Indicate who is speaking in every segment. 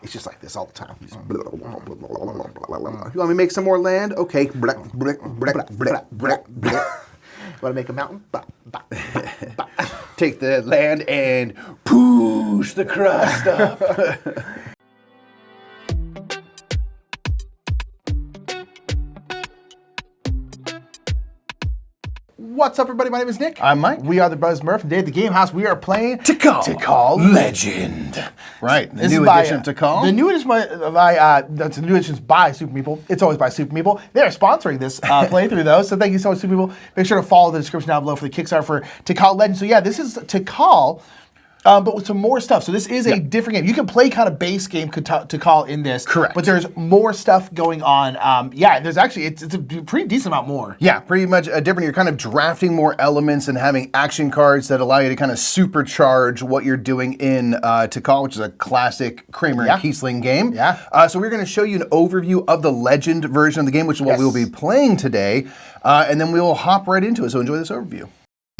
Speaker 1: It's just like this all the time. You want me to make some more land? Okay. Want to make a mountain? Take the land and push the crust up. What's up, everybody? My name is Nick.
Speaker 2: I'm Mike.
Speaker 1: We are the Brothers Murph. Today at the Game House, we are playing
Speaker 2: Tikal
Speaker 1: Legend.
Speaker 2: Right. The new edition of Tikal.
Speaker 1: The new edition that's the new edition by Super Meeple. It's always by Super Meeple. They are sponsoring this playthrough, though. So thank you so much, Super Meeple. Make sure to follow the description down below for the Kickstarter for Tikal Legend. So yeah, this is Tikal. But with some more stuff. So this is a different game. You can play kind of base game Tikal in this.
Speaker 2: Correct.
Speaker 1: But there's more stuff going on. There's actually, it's a pretty decent amount more.
Speaker 2: Yeah, pretty much different. You're kind of drafting more elements and having action cards that allow you to kind of supercharge what you're doing in Tikal, which is a classic Kramer and Kiesling game.
Speaker 1: Yeah.
Speaker 2: So we're going to show you an overview of the Legend version of the game, which is what we'll be playing today. And then we will hop right into it. So enjoy this overview.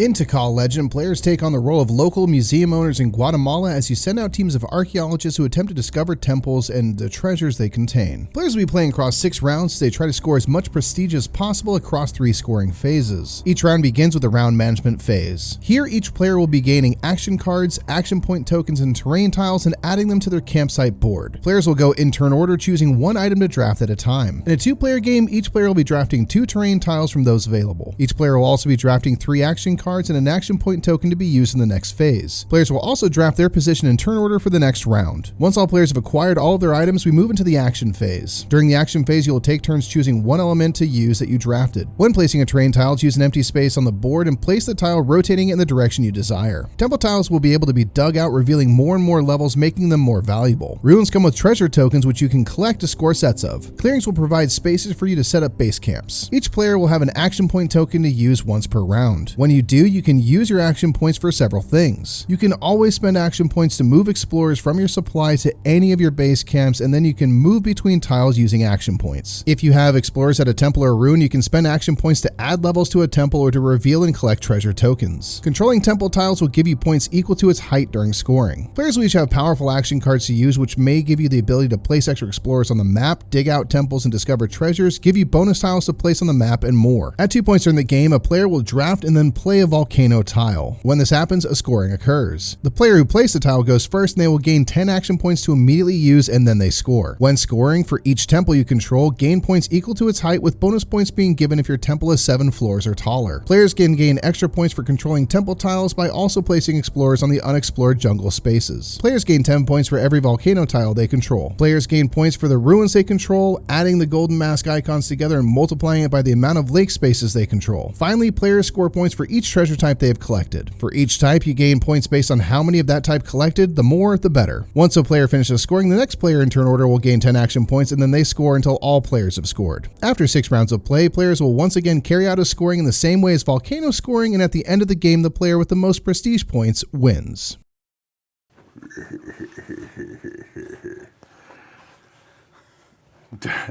Speaker 3: In Tikal Legend, players take on the role of local museum owners in Guatemala as you send out teams of archaeologists who attempt to discover temples and the treasures they contain. Players will be playing across 6 rounds as they try to score as much prestige as possible across 3 scoring phases. Each round begins with a round management phase. Here, each player will be gaining action cards, action point tokens, and terrain tiles and adding them to their campsite board. Players will go in turn order, choosing 1 item to draft at a time. In a 2-player game, each player will be drafting 2 terrain tiles from those available. Each player will also be drafting 3 action cards and an action point token to be used in the next phase. Players will also draft their position in turn order for the next round. Once all players have acquired all of their items, we move into the action phase. During the action phase, you will take turns choosing 1 element to use that you drafted. When placing a terrain tile, choose an empty space on the board and place the tile rotating it in the direction you desire. Temple tiles will be able to be dug out, revealing more and more levels, making them more valuable. Ruins come with treasure tokens, which you can collect to score sets of. Clearings will provide spaces for you to set up base camps. Each player will have an action point token to use once per round. When you do, you can use your action points for several things. You can always spend action points to move explorers from your supply to any of your base camps, and then you can move between tiles using action points. If you have explorers at a temple or a ruin, you can spend action points to add levels to a temple or to reveal and collect treasure tokens. Controlling temple tiles will give you points equal to its height during scoring. Players will each have powerful action cards to use, which may give you the ability to place extra explorers on the map, dig out temples and discover treasures, give you bonus tiles to place on the map, and more. At 2 points during the game, a player will draft and then play a volcano tile. When this happens, a scoring occurs. The player who placed the tile goes first, and they will gain 10 action points to immediately use, and then they score. When scoring, for each temple you control, gain points equal to its height, with bonus points being given if your temple is 7 floors or taller. Players can gain extra points for controlling temple tiles by also placing explorers on the unexplored jungle spaces. Players gain 10 points for every volcano tile they control. Players gain points for the ruins they control, adding the golden mask icons together and multiplying it by the amount of lake spaces they control. Finally, players score points for each treasure type they have collected. For each type, you gain points based on how many of that type collected. The more, the better. Once a player finishes scoring, the next player in turn order will gain 10 action points, and then they score until all players have scored. After 6 rounds of play, players will once again carry out a scoring in the same way as volcano scoring, and at the end of the game, the player with the most prestige points wins.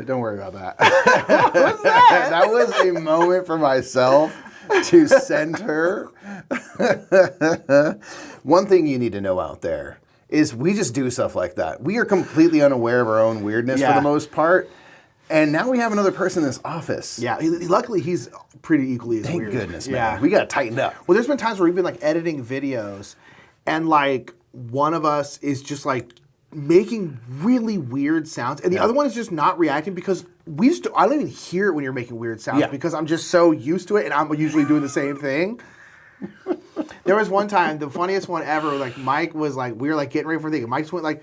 Speaker 2: Don't worry about that. What was that? That was a moment for myself to send her. One thing you need to know out there is we just do stuff like that. We are completely unaware of our own weirdness for the most part. And now we have another person in this office.
Speaker 1: Yeah, luckily he's pretty equally as weird.
Speaker 2: Thank goodness, man. Yeah. We got to tighten up.
Speaker 1: Well, there's been times where we've been like editing videos and like one of us is just like making really weird sounds and the other one is just not reacting because I don't even hear it when you're making weird sounds because I'm just so used to it and I'm usually doing the same thing. There was one time, the funniest one ever, like Mike was like, we were like getting ready for the thing and Mike just went like,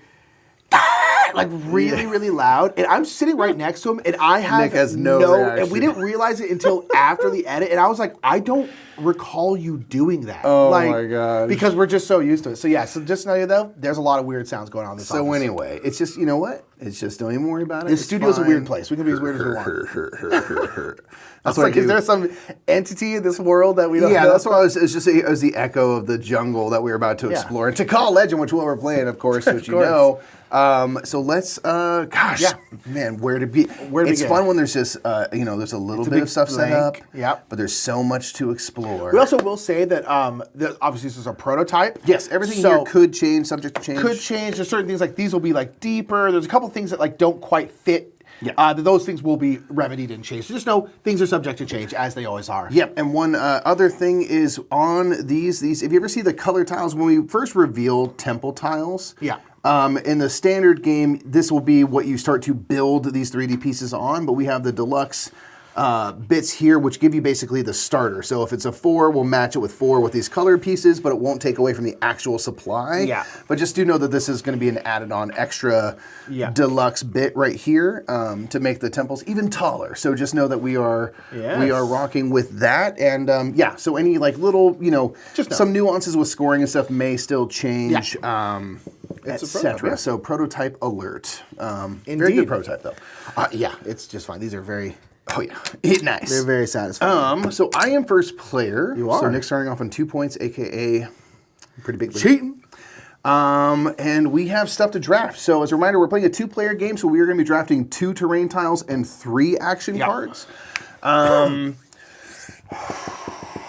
Speaker 1: like really, really loud. And I'm sitting right next to him and I have
Speaker 2: Nick has no reaction.
Speaker 1: And we didn't realize it until after the edit. And I was like, I don't recall you doing that.
Speaker 2: Oh
Speaker 1: like,
Speaker 2: my God.
Speaker 1: Because we're just so used to it. So yeah, so just know you though, there's a lot of weird sounds going on in this office.
Speaker 2: So anyway, it's just, you know what? It's just don't even worry about it.
Speaker 1: The studio's a weird place. We can be as weird as we want. That's like, is there some entity in this world that we don't know?
Speaker 2: Yeah, that's what it was the echo of the jungle that we were about to explore. And Tikal Legend, which we're playing, of course, which you know, So let's, gosh,
Speaker 1: Yeah.
Speaker 2: man, where to be?
Speaker 1: Where to
Speaker 2: it's
Speaker 1: begin?
Speaker 2: fun when there's just, there's a little bit
Speaker 1: big
Speaker 2: of stuff set up.
Speaker 1: blank. Yep.
Speaker 2: But there's so much to explore.
Speaker 1: We also will say that, that obviously this is a prototype.
Speaker 2: Yes, everything
Speaker 1: So-
Speaker 2: here could change, subject to change.
Speaker 1: Could change. There's certain things like these will be like deeper. There's a couple things that like don't quite fit.
Speaker 2: Yeah.
Speaker 1: Those things will be remedied and changed. So just know things are subject to change as they always are.
Speaker 2: Yep, and one other thing is on these, if you ever see the color tiles, when we first revealed temple tiles,
Speaker 1: Yeah.
Speaker 2: in the standard game, this will be what you start to build these 3D pieces on, but we have the deluxe bits here, which give you basically the starter. So if it's a 4, we'll match it with 4 with these colored pieces, but it won't take away from the actual supply.
Speaker 1: Yeah.
Speaker 2: But just do know that this is going to be an added-on extra
Speaker 1: Yeah.
Speaker 2: deluxe bit right here to make the temples even taller. So just know that we are rocking with that, and so any like little
Speaker 1: Just know.
Speaker 2: some nuances with scoring and stuff may still change.
Speaker 1: It's a
Speaker 2: Etc.
Speaker 1: prototype.
Speaker 2: So prototype alert. Very
Speaker 1: Indeed.
Speaker 2: good prototype though.
Speaker 1: Yeah, it's just fine. These are very,
Speaker 2: Oh yeah, it's nice.
Speaker 1: they're very satisfying.
Speaker 2: So I am first player.
Speaker 1: You
Speaker 2: So
Speaker 1: are.
Speaker 2: Nick's starting off on 2 points, aka pretty big lead.
Speaker 1: Cheating.
Speaker 2: And we have stuff to draft. So as a reminder, we're playing a 2-player game, so we are going to be drafting 2 terrain tiles and 3 action
Speaker 1: Yeah.
Speaker 2: cards.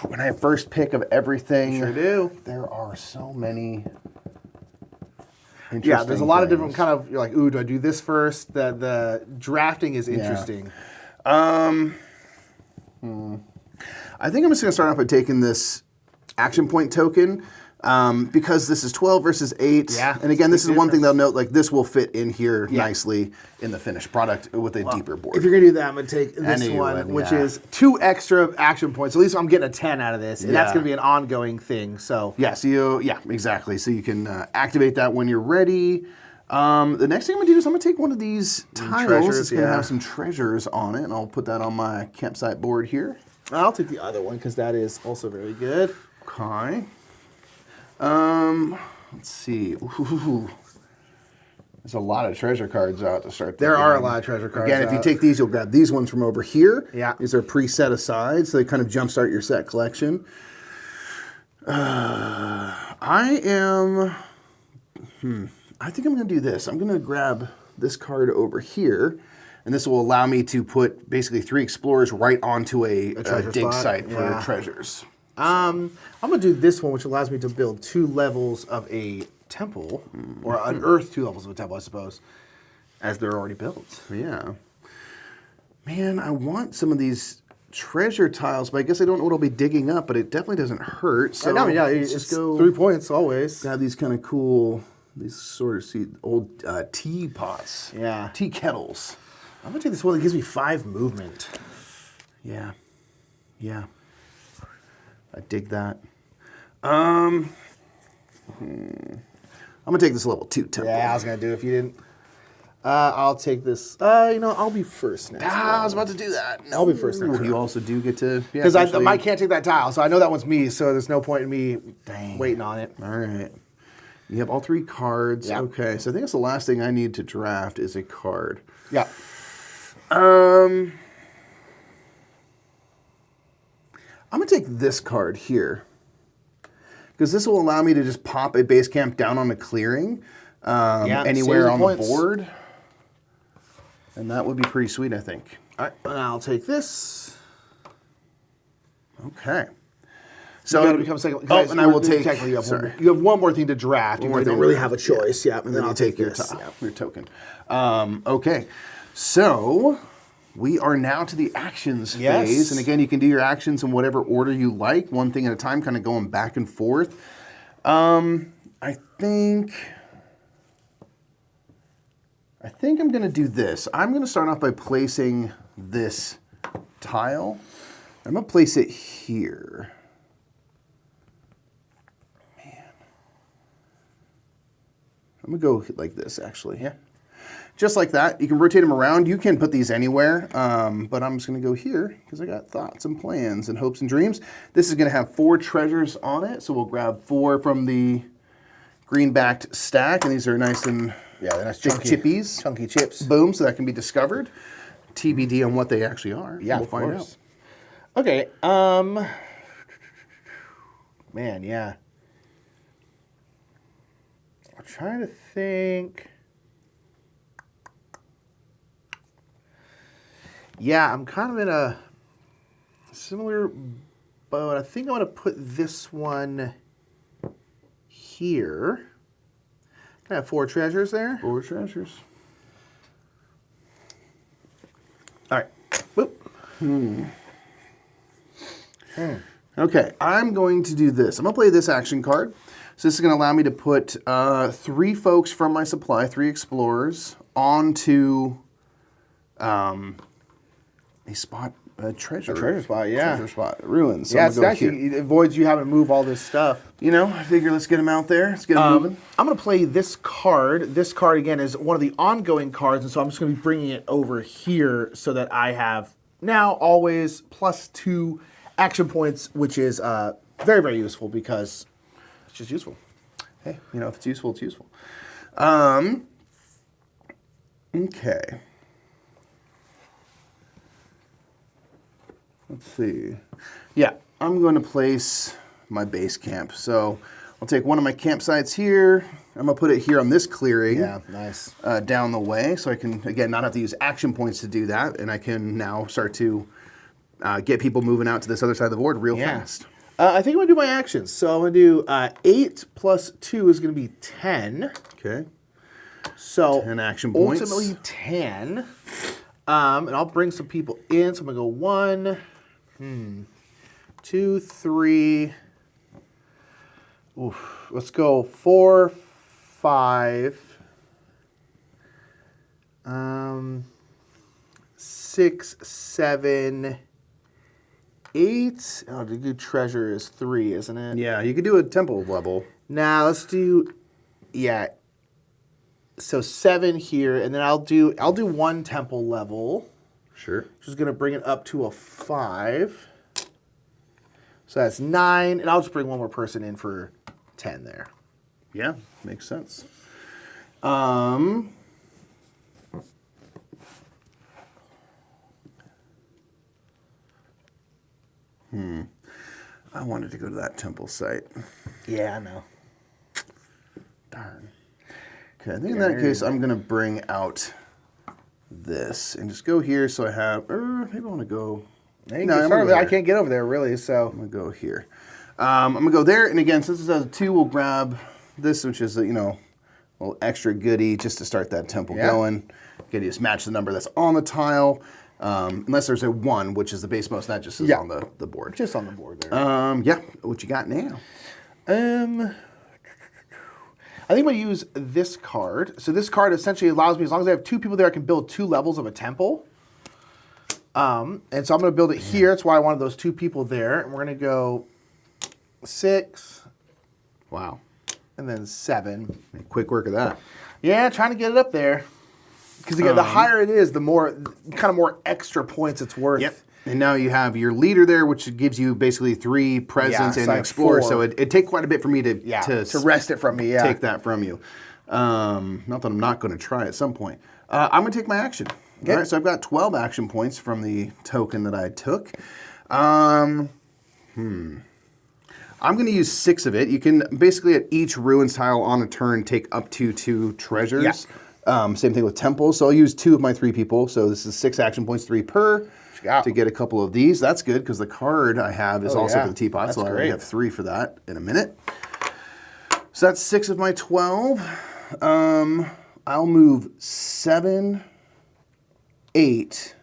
Speaker 2: When I have first pick of everything,
Speaker 1: Sure do.
Speaker 2: there are so many.
Speaker 1: Yeah, there's a lot of
Speaker 2: interesting
Speaker 1: different kind of, you're like, ooh, do I do this first? The drafting is interesting.
Speaker 2: I think I'm just going to start off by taking this action point token because this is 12 versus 8.
Speaker 1: Yeah,
Speaker 2: And again,
Speaker 1: it's
Speaker 2: this
Speaker 1: a
Speaker 2: is
Speaker 1: big
Speaker 2: one thing they'll
Speaker 1: difference.
Speaker 2: note, like this will fit in here nicely in the finished product with a deeper board.
Speaker 1: If you're going to do that, I'm going to take
Speaker 2: I
Speaker 1: this
Speaker 2: knew you
Speaker 1: one,
Speaker 2: would,
Speaker 1: which
Speaker 2: yeah.
Speaker 1: is 2 extra action points. At least I'm getting a 10 out of this. And that's
Speaker 2: Yeah.
Speaker 1: going to be an ongoing thing. So
Speaker 2: Yeah, so exactly. So you can activate that when you're ready. The next thing I'm going to do is I'm going to take one of these tiles.
Speaker 1: treasures,
Speaker 2: It's going to
Speaker 1: yeah.
Speaker 2: have some treasures on it, and I'll put that on my campsite board here.
Speaker 1: I'll take the other one because that is also very good.
Speaker 2: Okay. Let's see. Ooh. There's a lot of treasure cards out to start.
Speaker 1: There
Speaker 2: the
Speaker 1: are a
Speaker 2: game.
Speaker 1: lot of treasure cards
Speaker 2: Again, if you
Speaker 1: out.
Speaker 2: take these, you'll grab these ones from over here.
Speaker 1: Yeah.
Speaker 2: These are preset aside, so they kind of jumpstart your set collection. I think I'm going to do this. I'm going to grab this card over here, and this will allow me to put basically 3 explorers right onto a
Speaker 1: treasure
Speaker 2: dig
Speaker 1: spot?
Speaker 2: site for
Speaker 1: Yeah.
Speaker 2: treasures.
Speaker 1: I'm going to do this one, which allows me to build 2 levels of a temple, or unearth 2 levels of a temple, I suppose, as they're already built.
Speaker 2: Yeah. Man, I want some of these treasure tiles, but I guess I don't know what I'll be digging up, but it definitely doesn't hurt. So let's
Speaker 1: it's
Speaker 2: just go
Speaker 1: 3 points always.
Speaker 2: grab these kind of cool, these sort of old tea pots.
Speaker 1: Yeah.
Speaker 2: Tea kettles.
Speaker 1: I'm going to take this one that gives me 5 movement.
Speaker 2: Yeah. Yeah. I dig that. I'm gonna take this level 2 temple.
Speaker 1: Yeah, I was going to do it if you didn't. I'll take this. I'll be first next.
Speaker 2: I was about to do that.
Speaker 1: I'll be first next.
Speaker 2: You also do get to
Speaker 1: Because I can't take that tile, so I know that one's me, so there's no point in me
Speaker 2: Dang.
Speaker 1: waiting on it.
Speaker 2: All right. You have all 3 cards.
Speaker 1: Yeah.
Speaker 2: Okay, so I think that's the last thing I need to draft is a card.
Speaker 1: Yeah.
Speaker 2: I'm gonna take this card here because this will allow me to just pop a base camp down on a clearing anywhere
Speaker 1: saves
Speaker 2: on
Speaker 1: points.
Speaker 2: the board, and that would be pretty sweet, I think.
Speaker 1: All right, and I'll take this.
Speaker 2: Okay.
Speaker 1: So
Speaker 2: So
Speaker 1: you gotta become second.
Speaker 2: Oh, and I will take.
Speaker 1: Technically, you have,
Speaker 2: sorry.
Speaker 1: you have one more thing to draft. You
Speaker 2: more
Speaker 1: don't
Speaker 2: thing
Speaker 1: really
Speaker 2: to
Speaker 1: have a
Speaker 2: draft,
Speaker 1: choice. Yeah, and then I'll take
Speaker 2: your
Speaker 1: this.
Speaker 2: tile,
Speaker 1: Yeah.
Speaker 2: your token. Okay, so we are now to the actions
Speaker 1: Yes.
Speaker 2: phase, and again, you can do your actions in whatever order you like, one thing at a time, kind of going back and forth. I think I'm going to do this. I'm going to start off by placing this tile. I'm going to place it here. I'm going to go like this, actually.
Speaker 1: Yeah.
Speaker 2: Just like that. You can rotate them around. You can put these anywhere, but I'm just going to go here because I got thoughts and plans and hopes and dreams. This is going to have 4 treasures on it, so we'll grab 4 from the green-backed stack, and these are nice and
Speaker 1: Yeah, they're nice
Speaker 2: big
Speaker 1: chunky,
Speaker 2: chippies.
Speaker 1: chunky chips.
Speaker 2: Boom, so that can be discovered. TBD on what they actually are.
Speaker 1: Yeah,
Speaker 2: we'll
Speaker 1: of
Speaker 2: find
Speaker 1: course. Okay. Man, yeah. I'm trying to think. Yeah, I'm kind of in a similar boat. I think I'm going to put this one here. Can I have 4 treasures there?
Speaker 2: 4 treasures.
Speaker 1: All right. Boop.
Speaker 2: Okay, I'm going to do this. I'm going to play this action card. So this is going to allow me to put 3 folks from my supply, 3 explorers, onto a spot, a treasure.
Speaker 1: A treasure spot, yeah.
Speaker 2: Treasure spot, ruins. So
Speaker 1: Yeah,
Speaker 2: I'm
Speaker 1: it's
Speaker 2: gonna go
Speaker 1: actually,
Speaker 2: here.
Speaker 1: it avoids you having to move all this stuff.
Speaker 2: You know, I figure let's get them out there. Let's get them moving.
Speaker 1: I'm going to play this card. This card, again, is one of the ongoing cards, and so I'm just going to be bringing it over here so that I have now always +2 action points, which is very, very useful because it's just useful.
Speaker 2: Hey, you know, if it's useful, it's useful. Okay. Let's see. Yeah, I'm going to place my base camp. So I'll take one of my campsites here. I'm going to put it here on this clearing.
Speaker 1: Yeah, nice.
Speaker 2: Down the way, so I can, again, not have to use action points to do that, and I can now start to get people moving out to this other side of the board real fast.
Speaker 1: I think I'm going to do my actions. So I'm going to do 8 plus 2 is going to be 10.
Speaker 2: Okay.
Speaker 1: So
Speaker 2: 10 action points.
Speaker 1: Ultimately 10. And I'll bring some people in. So I'm going to go 1, 2, 3. Oof. Let's go 4, 5. 6, 7, 8. Oh, the good treasure is 3, isn't it?
Speaker 2: Yeah, you could do a temple level.
Speaker 1: Now let's do, yeah. So 7 here, and then I'll do 1 temple level,
Speaker 2: Sure.
Speaker 1: which is going to bring it up to a 5. So that's 9, and I'll just bring one more person in for 10 there.
Speaker 2: Yeah, makes sense. I wanted to go to that temple site.
Speaker 1: Yeah, I know.
Speaker 2: Darn. Okay, I think in that case, I'm going to bring out this and just go here so I have, maybe I want to go.
Speaker 1: I can't get over there really, so.
Speaker 2: I'm going to go here. I'm going to go there, and again, since it has a 2, we'll grab this, which is, a little extra goodie just to start that temple going. Again, you just match the number that's on the tile, unless there's a 1, which is the base most, that just is on the board.
Speaker 1: Just on the board there.
Speaker 2: Yeah, what you got now?
Speaker 1: I think I'm going to use this card. So this card essentially allows me, as long as I have 2 people there, I can build 2 levels of a temple. And so I'm going to build it here. That's why I wanted those 2 people there. And we're going to go 6.
Speaker 2: Wow.
Speaker 1: And then 7.
Speaker 2: Quick work of that.
Speaker 1: Yeah, trying to get it up there. Because again, the higher it is, the more extra points it's worth.
Speaker 2: Yep. And now you have your leader there, which gives you basically 3 presence and
Speaker 1: so
Speaker 2: an explorer.
Speaker 1: 4.
Speaker 2: So it'd take quite a bit for me to
Speaker 1: wrest it from me. Yeah.
Speaker 2: Take that from you. Not that I'm not going to try at some point. I'm going to take my action.
Speaker 1: Okay.
Speaker 2: All right, so I've got 12 action points from the token that I took. I'm going to use 6 of it. You can basically at each ruins tile on a turn take up to 2 treasures. Yeah. Same thing with temples. So I'll use 2 of my 3 people. So this is 6 action points, 3 per. To get a couple of these. That's good because the card I have is also for the teapot. So I already have 3 for that in a minute. So that's 6 of my 12. I'll move 7, 8,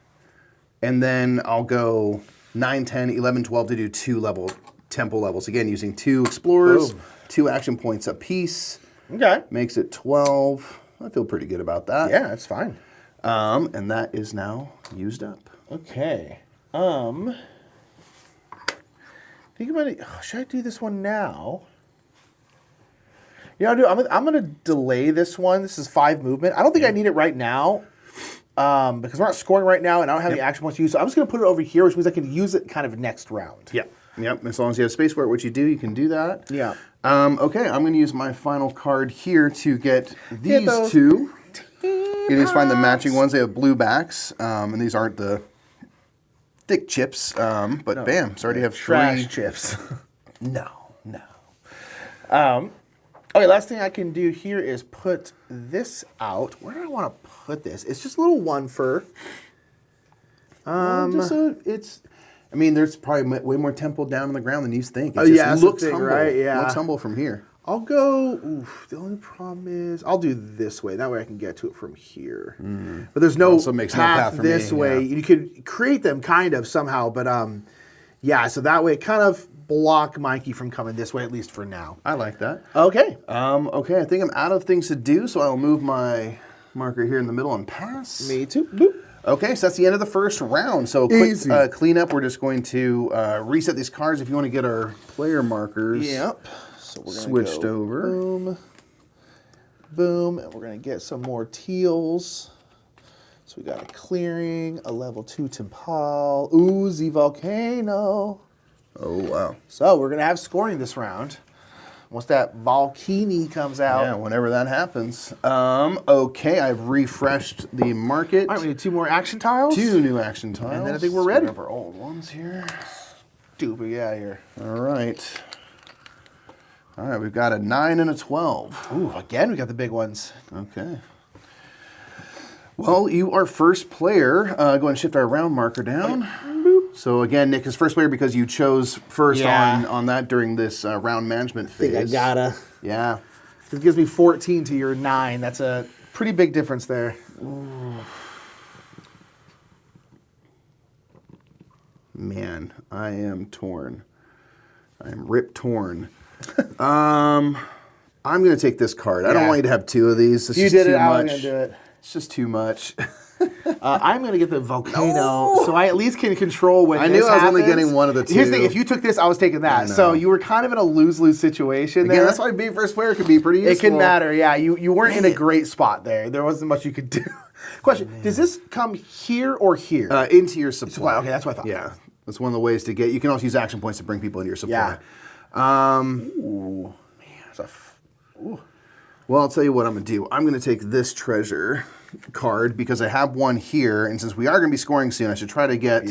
Speaker 2: and then I'll go 9, 10, 11, 12 to do 2 temple levels. Again, using 2 explorers, 2 action points apiece.
Speaker 1: Okay.
Speaker 2: Makes it 12. I feel pretty good about that.
Speaker 1: Yeah, that's fine.
Speaker 2: And that is now used up.
Speaker 1: Okay. Think about it. Oh, should I do this one now? You know, I'm going to delay this one. This is 5 movement. I don't think I need it right now because we're not scoring right now, and I don't have the action points to use. So I'm just going to put it over here, which means I can use it kind of next round.
Speaker 2: Yep. As long as you have space for it, which you do, you can do that.
Speaker 1: Yeah.
Speaker 2: Okay, I'm going to use my final card here to get these 2. You just find the matching ones. They have blue backs, and these aren't the thick chips, but no. Bam, so I already have 3.
Speaker 1: Trash chips. No. Okay, last thing I can do here is put this out. Where do I want to put this? It's just a little 1 for.
Speaker 2: I mean, there's probably way more tempo down on the ground than you think. It
Speaker 1: Oh,
Speaker 2: just
Speaker 1: yeah, that's the
Speaker 2: looks
Speaker 1: thing,
Speaker 2: humble.
Speaker 1: right? Yeah.
Speaker 2: Looks humble from here.
Speaker 1: I'll go. Oof, the only problem is I'll do this way. That way I can get to it from here. But there's no
Speaker 2: Also makes no path for
Speaker 1: this
Speaker 2: me,
Speaker 1: way.
Speaker 2: yeah.
Speaker 1: You could create them kind of somehow, but yeah. So that way, kind of block Mikey from coming this way, at least for now.
Speaker 2: I like that.
Speaker 1: Okay.
Speaker 2: Okay, I think I'm out of things to do, so I'll move my marker here in the middle and pass.
Speaker 1: Me too. Boop.
Speaker 2: Okay, so that's the end of the first round. So quick
Speaker 1: Easy.
Speaker 2: cleanup. We're just going to reset these cards if you want to get our player markers.
Speaker 1: Yep. So we're gonna
Speaker 2: Switched
Speaker 1: go
Speaker 2: over.
Speaker 1: Boom. Boom. And we're gonna get some more teals. So we got a clearing, a level 2 Tikal, Uzi Volcano.
Speaker 2: Oh, wow.
Speaker 1: So we're gonna have scoring this round. Once that Volcano comes out.
Speaker 2: Yeah, whenever that happens. Okay, I've refreshed the market.
Speaker 1: All right, we need 2 more action tiles.
Speaker 2: 2 new action tiles.
Speaker 1: And then I think we're ready.
Speaker 2: Grab our old ones here.
Speaker 1: Stupid, get out of here.
Speaker 2: All right. All right, we've got a 9 and a 12.
Speaker 1: Ooh, again, we got the big ones.
Speaker 2: Okay. Well, you are first player. Go ahead and shift our round marker down. So again, Nick is first player because you chose first
Speaker 1: Yeah.
Speaker 2: on that during this round management phase.
Speaker 1: I think I gotta.
Speaker 2: Yeah.
Speaker 1: It gives me 14 to your 9. That's a pretty big difference there.
Speaker 2: Man, I am torn. I am rip torn. I'm going to take this card. I don't
Speaker 1: Yeah.
Speaker 2: want you to have 2 of these. It's
Speaker 1: You
Speaker 2: just
Speaker 1: did
Speaker 2: too
Speaker 1: it, I was
Speaker 2: much.
Speaker 1: gonna do it.
Speaker 2: It's just too much.
Speaker 1: I'm going to get the Volcano, so I at least can control when
Speaker 2: I
Speaker 1: this
Speaker 2: knew I was only
Speaker 1: happens.
Speaker 2: getting one of the
Speaker 1: Here's the thing,
Speaker 2: 2.
Speaker 1: if you took this, I was taking that.
Speaker 2: know.
Speaker 1: So you were kind of in a lose-lose situation
Speaker 2: Again,
Speaker 1: there.
Speaker 2: that's why being first player could be pretty useful.
Speaker 1: It can matter, yeah. You weren't in a great spot there. There wasn't much you could do. Question, does this come here or here?
Speaker 2: Into your supply.
Speaker 1: Okay, that's what I thought.
Speaker 2: Yeah, that's one of the ways to get. You can also use action points to bring people into your supply.
Speaker 1: Yeah.
Speaker 2: Ooh.
Speaker 1: It's a ooh.
Speaker 2: Well, I'll tell you what I'm going to do. I'm going to take this treasure card because I have one here, and since we are going to be scoring soon, I should try to get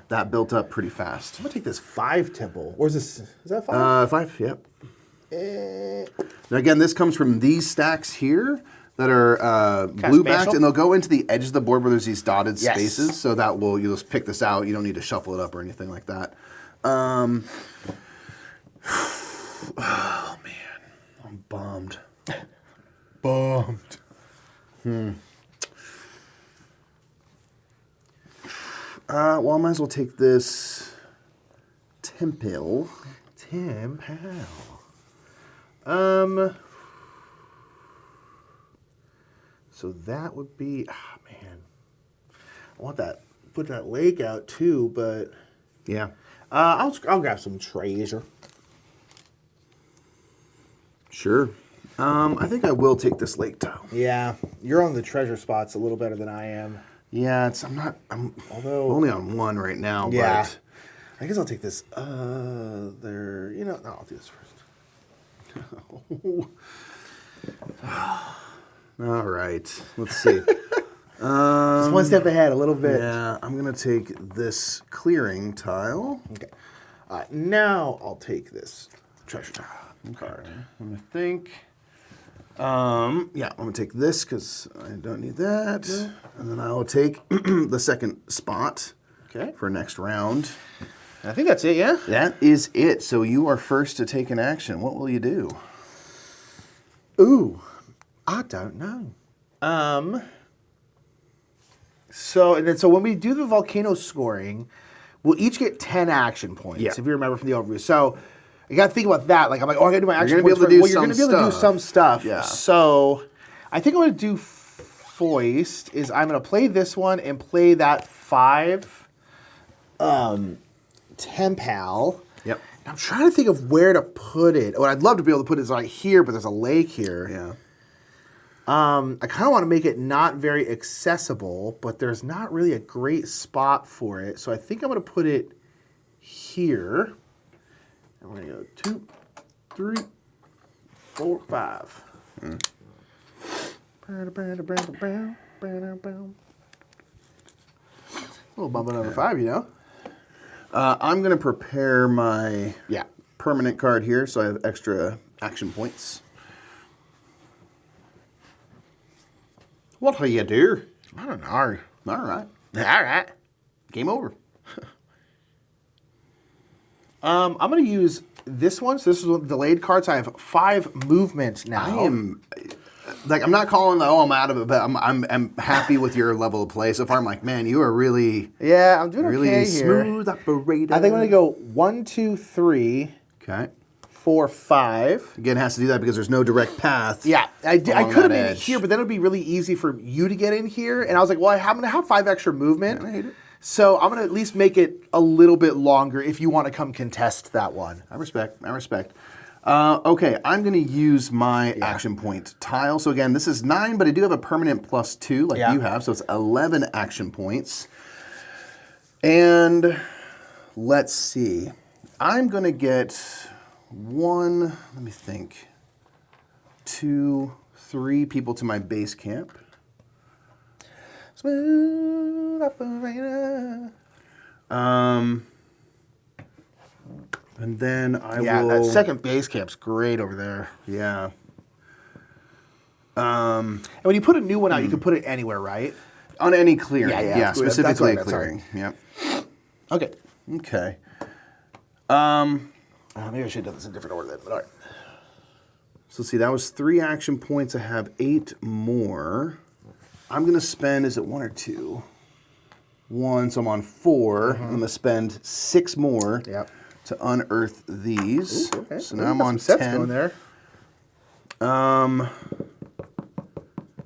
Speaker 2: that built up pretty fast.
Speaker 1: I'm going to take this 5 temple. Or is this, is that 5?
Speaker 2: 5, yep. Now again, this comes from these stacks here that are blue-backed,
Speaker 1: spatial?
Speaker 2: and they'll go into the edge of the board where there's these dotted
Speaker 1: Yes.
Speaker 2: spaces, so that will, you'll just pick this out. You don't need to shuffle it up or anything like that. Oh, man. I'm bummed.
Speaker 1: Bummed.
Speaker 2: Well, I might as well take this Temple.
Speaker 1: Tim Powell. So that would be, man. I want that, put that lake out too, but
Speaker 2: Yeah.
Speaker 1: I'll grab some treasure.
Speaker 2: Sure. I think I will take this lake tile.
Speaker 1: Yeah, you're on the treasure spots a little better than I am.
Speaker 2: Yeah, I'm only on 1 right now,
Speaker 1: Yeah.
Speaker 2: but
Speaker 1: I guess I'll take this other, no, I'll do this first.
Speaker 2: all right. Let's see.
Speaker 1: Just one step ahead, a little bit.
Speaker 2: Yeah, I'm going to take this clearing tile.
Speaker 1: Okay. Now I'll take this treasure tile card.
Speaker 2: I'm going to think. Yeah, I'm going to take this because I don't need that. And then I'll take the second spot
Speaker 1: Okay.
Speaker 2: for next round.
Speaker 1: I think that's it, yeah?
Speaker 2: That is it. So you are first to take an action. What will you do?
Speaker 1: Ooh, I don't know. So when we do the volcano scoring, we'll each get 10 action points,
Speaker 2: Yeah.
Speaker 1: if you remember from the overview. So you got to think about that. Like, I'm like, oh, I got to do my action
Speaker 2: gonna be
Speaker 1: points.
Speaker 2: able to do
Speaker 1: You're going to be
Speaker 2: some
Speaker 1: able to do
Speaker 2: stuff.
Speaker 1: some stuff.
Speaker 2: Yeah.
Speaker 1: So I think I'm going to do foist is I'm going to play this one and play that 5 Tempal.
Speaker 2: Yep.
Speaker 1: I'm trying to think of where to put it. What I'd love to be able to put it is like here, but there's a lake here.
Speaker 2: Yeah.
Speaker 1: I kind of want to make it not very accessible, but there's not really a great spot for it. So I think I'm going to put it here. I'm going to go 2, 3, 4, 5. A little bump another 5, you know?
Speaker 2: I'm going to prepare my
Speaker 1: Yeah.
Speaker 2: permanent card here so I have extra action points.
Speaker 1: What do you do? I don't know.
Speaker 2: All right.
Speaker 1: All right.
Speaker 2: game over.
Speaker 1: I'm going to use this one. So this is a delayed card. So I have 5 movement now.
Speaker 2: I am, like, I'm not calling I'm out of it, but I'm happy with your level of play so far. I'm like, man, you are really,
Speaker 1: Yeah, I'm doing
Speaker 2: really
Speaker 1: okay here.
Speaker 2: smooth operator.
Speaker 1: I think I'm going to go 1, 2, 3,
Speaker 2: Okay.
Speaker 1: 4, 5.
Speaker 2: Again, it has to do that because there's no direct path.
Speaker 1: Yeah, I could have
Speaker 2: that
Speaker 1: made it
Speaker 2: edge.
Speaker 1: here, but then it would be really easy for you to get in here. And I was like, well, I'm going to have 5 extra movement.
Speaker 2: I hate it.
Speaker 1: So I'm going to at least make it a little bit longer if you want to come contest that one.
Speaker 2: I respect. Okay, I'm going to use my action point tile. So again, this is 9, but I do have a permanent +2 like you have. So it's 11 action points. And let's see. I'm going to get 1, let me think, 2, 3 people to my base camp.
Speaker 1: Smooth operator.
Speaker 2: And then I will...
Speaker 1: Yeah, that second base camp's great over there.
Speaker 2: Yeah.
Speaker 1: And when you put a new one out, you can put it anywhere, right?
Speaker 2: On any clearing.
Speaker 1: Yeah,
Speaker 2: Yeah,
Speaker 1: that's good.
Speaker 2: specifically
Speaker 1: That's right,
Speaker 2: clearing. Yep.
Speaker 1: Okay.
Speaker 2: Okay.
Speaker 1: Maybe I should have done this in a different order then, but all right.
Speaker 2: So see, that was 3 action points. I have 8 more. I'm going to spend, is it 1 or 2? 1, so I'm on 4. I'm going to spend 6 more to unearth these.
Speaker 1: Ooh, okay.
Speaker 2: So
Speaker 1: Well,
Speaker 2: now I'm
Speaker 1: got
Speaker 2: on
Speaker 1: some
Speaker 2: 10.
Speaker 1: sets going there.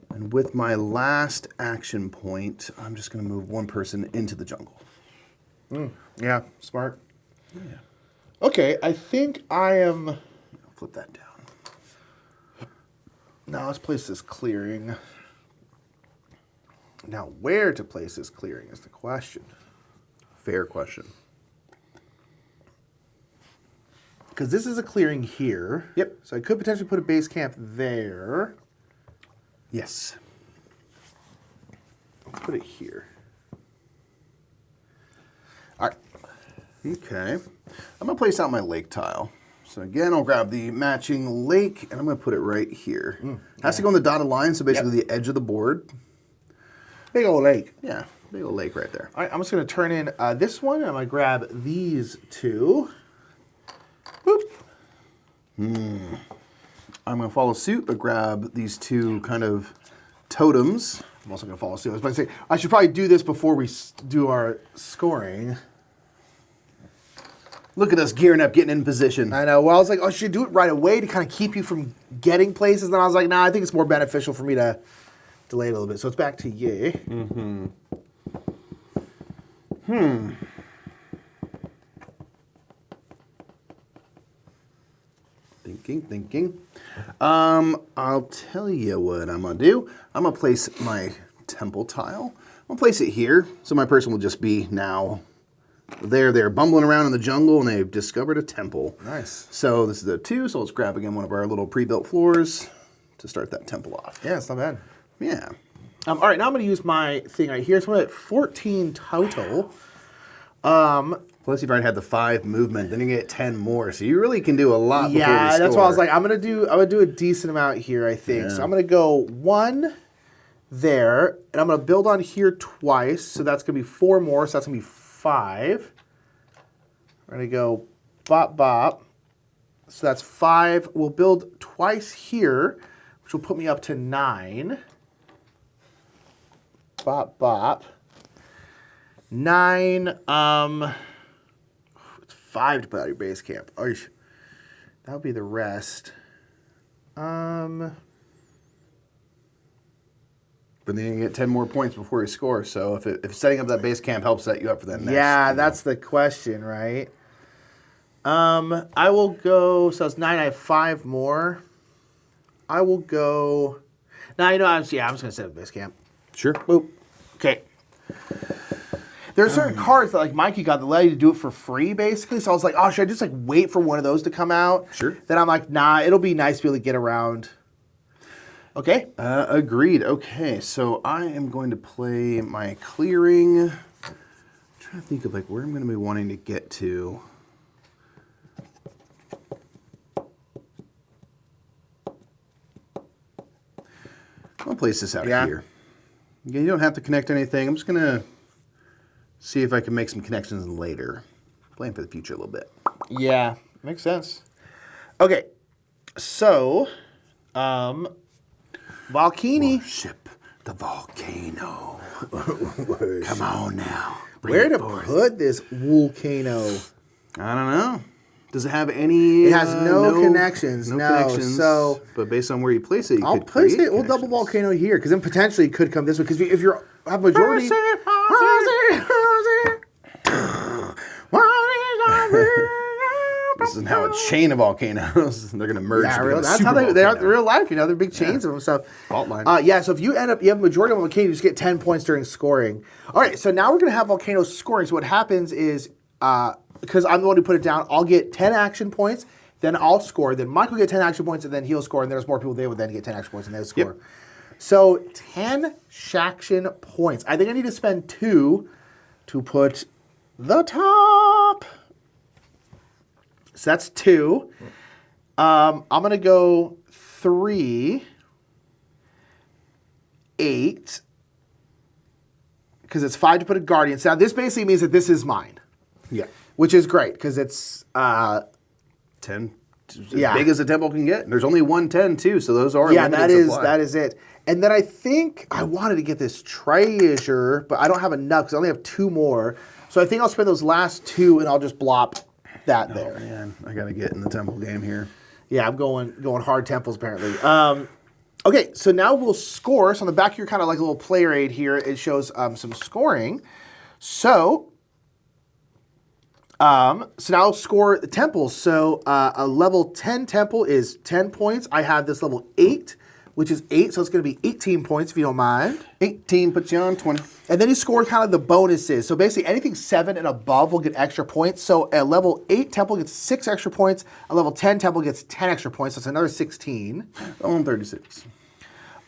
Speaker 2: And with my last action point, I'm just going to move 1 person into the jungle.
Speaker 1: Yeah, smart. Yeah. Okay, I think I am...
Speaker 2: Flip that down.
Speaker 1: Now let's place this clearing. Now where to place this clearing is the question.
Speaker 2: Fair question.
Speaker 1: Because this is a clearing here.
Speaker 2: Yep.
Speaker 1: So I could potentially put a base camp there.
Speaker 2: Yes.
Speaker 1: I'll put it here. All right.
Speaker 2: Okay. I'm going to place out my lake tile. So again, I'll grab the matching lake, and I'm going to put it right here. Has to go on the dotted line, so basically the edge of the board.
Speaker 1: Big old lake.
Speaker 2: Yeah, big old lake right there.
Speaker 1: All right, I'm just going to turn in this one, and I'm going to grab these 2. Boop.
Speaker 2: I'm going to follow suit, but grab these 2 kind of totems.
Speaker 1: I'm also going to follow suit. I was about to say, I should probably do this before we do our scoring.
Speaker 2: Look at us gearing up, getting in position.
Speaker 1: I know. Well, I was like, oh, I should do it right away to kind of keep you from getting places. Then I was like, nah, I think it's more beneficial for me to delay a little bit. So it's back to you.
Speaker 2: Thinking. I'll tell you what I'm going to do. I'm going to place my temple tile. I'm going to place it here, so my person will just be now... They're bumbling around in the jungle, and they've discovered a temple.
Speaker 1: Nice.
Speaker 2: So this is a 2, so let's grab, again, one of our little pre-built floors to start that temple off.
Speaker 1: Yeah, it's not bad.
Speaker 2: Yeah.
Speaker 1: All right, now I'm going to use my thing right here. So I'm at 14 total.
Speaker 2: Plus, you've already had the 5 movement, then you get 10 more, so you really can do a lot before you
Speaker 1: Yeah, that's why I was
Speaker 2: score.
Speaker 1: like, I'm gonna do a decent amount here, I think. So I'm gonna go 1 there, and I'm gonna build on here twice. So that's gonna be 4 more. So that's gonna be 5. We're gonna go bop bop. So that's 5. We'll build twice here, which will put me up to 9. Bop bop. 9. It's 5 to put out your base camp. Oh, that would be the rest.
Speaker 2: But then you get 10 more points before you score. So if setting up that base camp helps set you up for that next.
Speaker 1: Yeah, that's the question, right? I will go. So it's 9. I have 5 more. I will go. Now you know I'm just gonna set up base camp.
Speaker 2: Sure.
Speaker 1: Boop. Okay. There are certain cards that like Mikey got that let you to do it for free, basically. So I was like, oh, should I just like wait for one of those to come out?
Speaker 2: Sure.
Speaker 1: Then I'm like, nah, it'll be nice to be able to get around. Okay.
Speaker 2: Agreed. Okay, so I am going to play my clearing. I'm trying to think of like where I'm going to be wanting to get to. I'll place this out here. Again, you don't have to connect anything. I'm just going to see if I can make some connections later. Plan for the future a little bit.
Speaker 1: Yeah, makes sense. Okay, so, Volcano.
Speaker 2: Worship the volcano. Come on now.
Speaker 1: Where to put this volcano?
Speaker 2: I don't know. Does it have any?
Speaker 1: It has no connections. No,
Speaker 2: connections.
Speaker 1: So,
Speaker 2: but based on where you place it, you
Speaker 1: I'll
Speaker 2: could
Speaker 1: place
Speaker 2: create
Speaker 1: it. We'll double
Speaker 2: connections.
Speaker 1: volcano here because then potentially it could come this way. Because if you're have majority.
Speaker 2: This is now a chain of volcanoes. They're going to merge.
Speaker 1: Yeah,
Speaker 2: to
Speaker 1: real,
Speaker 2: become a
Speaker 1: that's how
Speaker 2: super
Speaker 1: they are
Speaker 2: volcano.
Speaker 1: in real life. You know, they're big chains of them. So,
Speaker 2: Fault line.
Speaker 1: yeah. So if you have a majority of a volcano, you just get 10 points during scoring. All right. So now we're gonna have volcano scoring. So what happens is because I'm the one who put it down, I'll get 10 action points. Then I'll score. Then Michael will get 10 action points, and then he'll score. And there's more people. They would then get 10 action points, and they'll score.
Speaker 2: Yep.
Speaker 1: So 10 shaction points. I think I need to spend 2 to put the top. So that's 2. I'm going to go 3, 8, because it's 5 to put a guardian. So now this basically means that this is mine,
Speaker 2: Yeah.
Speaker 1: which is great because it's
Speaker 2: 10. As
Speaker 1: Yeah.
Speaker 2: big as a temple can get. There's only 110 too, so those are
Speaker 1: yeah,
Speaker 2: limited supply.
Speaker 1: that is it. And then I think I wanted to get this treasure, but I don't have enough because I only have 2 more. So I think I'll spend those last 2 and I'll just blop that there.
Speaker 2: Man, I got to get in the temple game here.
Speaker 1: Yeah, I'm going hard temples apparently. Okay, so now we'll score. So on the back here, kind of like a little player aid here, it shows some scoring. So now I'll score the temples. So a level 10 temple is 10 points. I have this level 8, which is 8, so it's going to be 18 points if you don't mind.
Speaker 2: 18 puts you on 20.
Speaker 1: And then you score kind of the bonuses. So basically anything 7 and above will get extra points. So a level 8 temple gets 6 extra points. A level 10 temple gets 10 extra points. So it's another 16.
Speaker 2: On 36.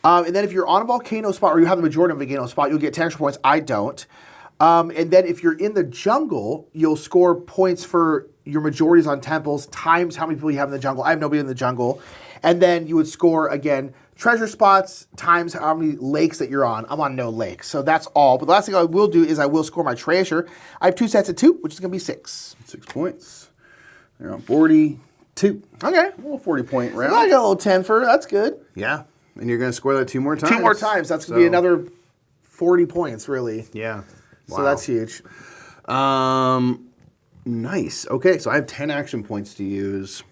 Speaker 1: And then if you're on a volcano spot or you have the majority of a volcano spot, you'll get 10 extra points. I don't. And then if you're in the jungle, you'll score points for your majorities on temples times how many people you have in the jungle. I have nobody in the jungle. And then you would score, again, treasure spots times how many lakes that you're on. I'm on no lakes, so that's all. But the last thing I will do is I will score my treasure. I have 2 sets of 2, which is going to be 6.
Speaker 2: 6 points. They're on 42.
Speaker 1: Okay.
Speaker 2: A little 40-point round.
Speaker 1: I got a little 10 for that's good.
Speaker 2: Yeah. And you're going to score that 2 more times.
Speaker 1: 2 more times. That's going to be another 40 points, really.
Speaker 2: Yeah. Wow.
Speaker 1: So that's huge.
Speaker 2: Nice. Okay, so I have 10 action points to use.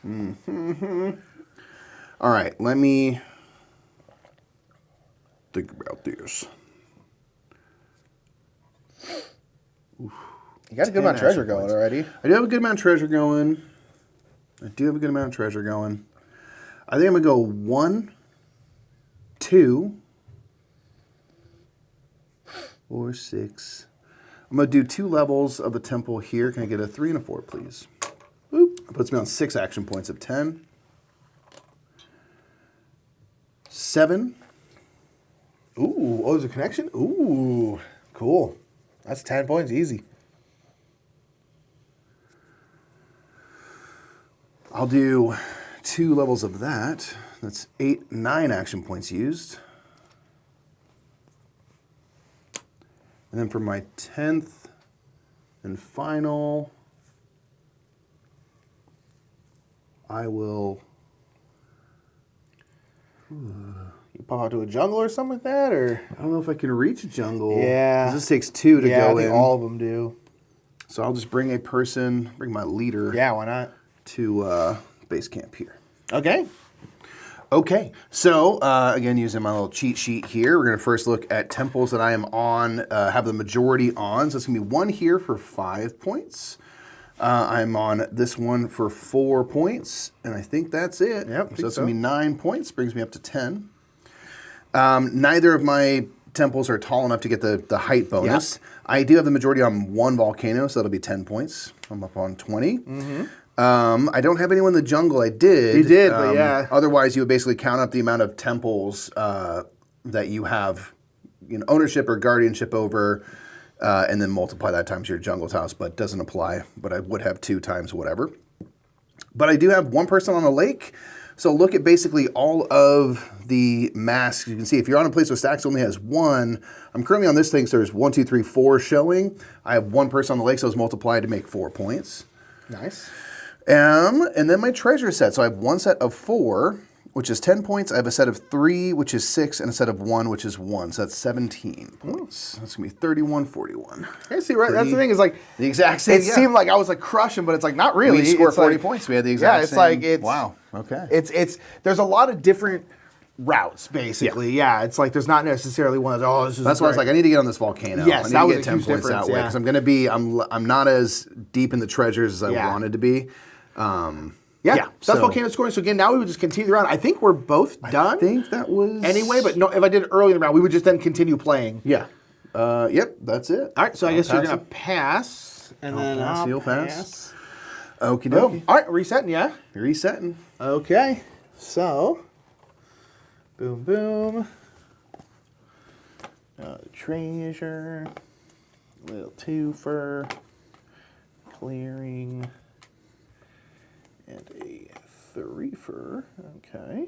Speaker 2: All right, let me think about this.
Speaker 1: You got a good amount of treasure going already.
Speaker 2: I do have a good amount of treasure going. I think I'm going to go 1, 2, 4, 6. I'm going to do 2 levels of the temple here. Can I get a 3 and a 4, please? Boop. That puts me on 6 action points of 10. 7.
Speaker 1: Ooh, oh, there's a connection? Ooh, cool. That's 10 points, easy.
Speaker 2: I'll do 2 levels of that. That's 8, 9 action points used. And then for my 10th and final, I will...
Speaker 1: You pop out to a jungle or something like that, or?
Speaker 2: I don't know if I can reach a jungle.
Speaker 1: Yeah.
Speaker 2: 'Cause this takes 2 to
Speaker 1: Yeah,
Speaker 2: go
Speaker 1: I think
Speaker 2: in.
Speaker 1: all of them do.
Speaker 2: So I'll just bring my leader
Speaker 1: Yeah, why not?
Speaker 2: to base camp here.
Speaker 1: Okay.
Speaker 2: Okay, so again, using my little cheat sheet here, we're going to first look at temples that I am on, have the majority on. So it's going to be 1 here for 5 points. I'm on this one for 4 points, and I think that's it.
Speaker 1: Yep,
Speaker 2: so that's going to be 9 points, brings me up to 10. Neither of my temples are tall enough to get the height bonus.
Speaker 1: Yep.
Speaker 2: I do have the majority on 1 volcano, so that'll be 10 points. I'm up on 20. I don't have anyone in the jungle. I did.
Speaker 1: You did, but yeah.
Speaker 2: Otherwise, you would basically count up the amount of temples that you have, ownership or guardianship over, and then multiply that times your jungle house. But it doesn't apply. But I would have 2 times whatever. But I do have 1 person on a lake. So look at basically all of the masks. You can see if you're on a place with stacks, it only has one. I'm currently on this thing, so there's 1, 2, 3, 4 showing. I have one person on the lake, so it's multiplied to make 4 points.
Speaker 1: Nice.
Speaker 2: And then my treasure set. So I have one set of 4, which is 10 points. I have a set of 3, which is 6, and a set of 1, which is 1. So that's 17 points. That's going to be 31, 41.
Speaker 1: I see, right? That's the thing is like
Speaker 2: the exact same.
Speaker 1: It seemed like I was like crushing, but it's like not really.
Speaker 2: We scored
Speaker 1: It's
Speaker 2: 40
Speaker 1: like,
Speaker 2: points. We had the exact same.
Speaker 1: Yeah, it's like it's
Speaker 2: wow. Okay.
Speaker 1: It's there's a lot of different routes basically. Yeah, it's like there's not necessarily one that's this is.
Speaker 2: That's why I was like, I need to get on this volcano.
Speaker 1: Yes,
Speaker 2: I need
Speaker 1: that
Speaker 2: to
Speaker 1: was
Speaker 2: get
Speaker 1: a
Speaker 2: 10
Speaker 1: huge
Speaker 2: points
Speaker 1: difference,
Speaker 2: that way
Speaker 1: yeah.
Speaker 2: because I'm going to be. I'm not as deep in the treasures as I wanted to be.
Speaker 1: Yeah, so that's volcano scoring. So again, now we would just continue the round. I think we're both done.
Speaker 2: I think that was
Speaker 1: anyway, but no, if I did it early in the round, we would just then continue playing.
Speaker 2: Yeah. Yep. That's it.
Speaker 1: All right. So I guess you're gonna pass, and then I'll
Speaker 2: You'll
Speaker 1: pass.
Speaker 2: Okie dokie.
Speaker 1: All right, resetting. Yeah.
Speaker 2: Resetting.
Speaker 1: Okay. So. Boom, boom. Treasure. Little twofer. Clearing. And a threefer. Okay.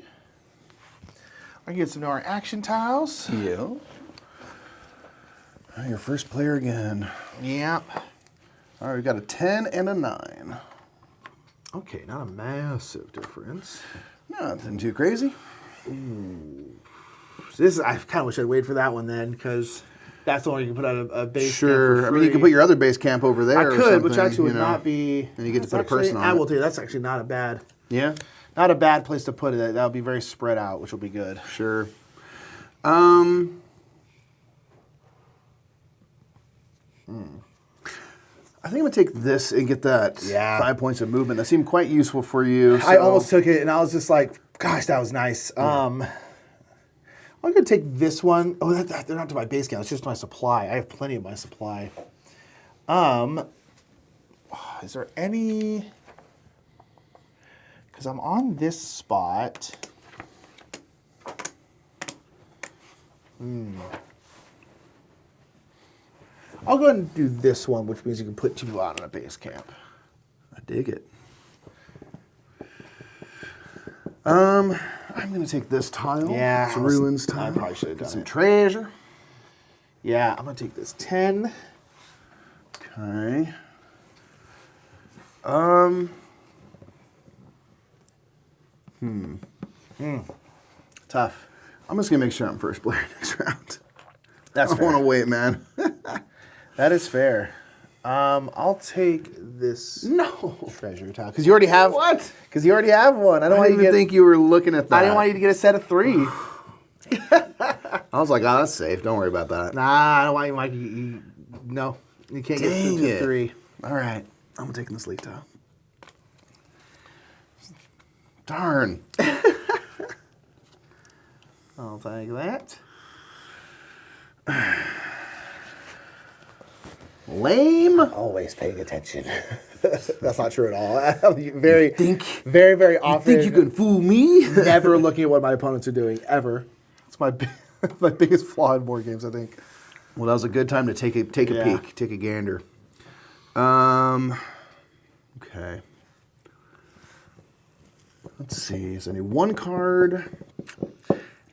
Speaker 1: I can get some more action tiles.
Speaker 2: Yeah. All right, your first player again.
Speaker 1: Yep.
Speaker 2: All right, we got a 10 and a 9.
Speaker 1: Okay, not a massive difference.
Speaker 2: Nothing too crazy.
Speaker 1: So this is, I kind of wish I'd wait for that one then, because that's the one you can put out a base camp
Speaker 2: Sure.
Speaker 1: for
Speaker 2: I mean, you
Speaker 1: free.
Speaker 2: can put your other base camp over there.
Speaker 1: I
Speaker 2: or
Speaker 1: could, which
Speaker 2: something,
Speaker 1: actually would
Speaker 2: you know.
Speaker 1: not be.
Speaker 2: And you get to
Speaker 1: that's
Speaker 2: put a person
Speaker 1: actually-
Speaker 2: on
Speaker 1: I
Speaker 2: it.
Speaker 1: will tell you, that's actually not a bad
Speaker 2: Yeah.
Speaker 1: place to put it. That would be very spread out, which will be good.
Speaker 2: Sure. I think I'm gonna take this and get that 5 points of movement. That seemed quite useful for you.
Speaker 1: I
Speaker 2: so-
Speaker 1: almost took it, and I was just like, "Gosh, that was nice." I'm gonna take this one. Oh, they're not to my base camp. It's just my supply. I have plenty of my supply. Is there any? Because I'm on this spot. I'll go ahead and do this one, which means you can put 2 out on a base camp.
Speaker 2: I dig it. I'm gonna take this tile.
Speaker 1: Yeah,
Speaker 2: It's a ruins
Speaker 1: I
Speaker 2: tile.
Speaker 1: probably should have
Speaker 2: Get
Speaker 1: done
Speaker 2: some
Speaker 1: it.
Speaker 2: treasure.
Speaker 1: Yeah, I'm gonna take this 10.
Speaker 2: Okay.
Speaker 1: Tough.
Speaker 2: I'm just gonna make sure I'm first player next round.
Speaker 1: That's
Speaker 2: I don't want to wait, man.
Speaker 1: That is fair. I'll take this
Speaker 2: No.
Speaker 1: treasure tile because you already have
Speaker 2: What?
Speaker 1: Because you already have one. I don't
Speaker 2: I
Speaker 1: want
Speaker 2: didn't
Speaker 1: you to
Speaker 2: even
Speaker 1: get.
Speaker 2: think you were looking at that.
Speaker 1: I didn't want you to get a set of 3.
Speaker 2: I was like, oh, that's safe. Don't worry about that.
Speaker 1: Nah, I don't want you, Mike. No, you can't
Speaker 2: Dang
Speaker 1: get
Speaker 2: it.
Speaker 1: 3.
Speaker 2: All right. I'm taking this leaf tile. Darn.
Speaker 1: I'll take that.
Speaker 2: Lame.
Speaker 1: Always paying attention. That's not true at all. Very,
Speaker 2: think-
Speaker 1: very, very often.
Speaker 2: Think you can fool me?
Speaker 1: Never looking at what my opponents are doing ever. It's my my biggest flaw in board games, I think.
Speaker 2: Well, that was a good time to take a
Speaker 1: Yeah.
Speaker 2: peek, take a gander. Okay. Let's see. So I need 1 card.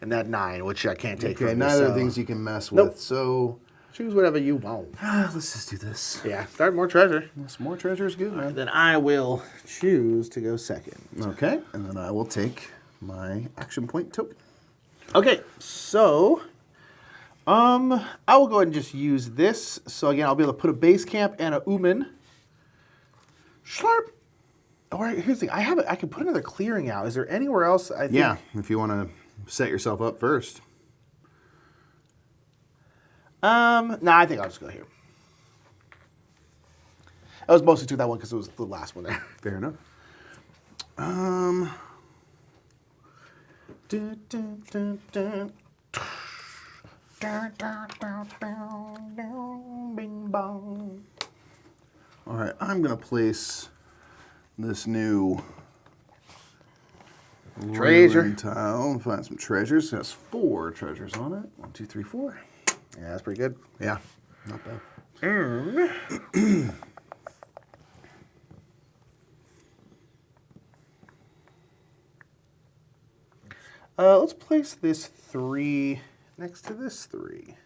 Speaker 1: And that 9, which I can't take.
Speaker 2: Okay,
Speaker 1: from you,
Speaker 2: neither
Speaker 1: so
Speaker 2: things you can mess
Speaker 1: Nope.
Speaker 2: with. So
Speaker 1: choose whatever you want.
Speaker 2: let's just do this.
Speaker 1: Yeah, start more treasure.
Speaker 2: Some more treasure is good, man.
Speaker 1: Then I will choose to go second.
Speaker 2: Okay, and then I will take my action point token.
Speaker 1: Okay, so I will go ahead and just use this. So again, I'll be able to put a base camp and a Uman. Sharp. All right, here's the thing. I can put another clearing out. Is there anywhere else I think?
Speaker 2: Yeah, if you want to set yourself up first.
Speaker 1: No, I think I'll just go here. I was mostly took that one because it was the last one there.
Speaker 2: Fair enough.
Speaker 1: Dun, dun, dun, dun. Dun, dun, dun, dun, dun, bing bong.
Speaker 2: All right, I'm going to place this new
Speaker 1: Treasure.
Speaker 2: ruin tile and find some treasures. It has 4 treasures on it. 1, 2, 3, 4.
Speaker 1: Yeah, that's pretty good.
Speaker 2: Yeah, not bad.
Speaker 1: Let's place this 3 next to this 3.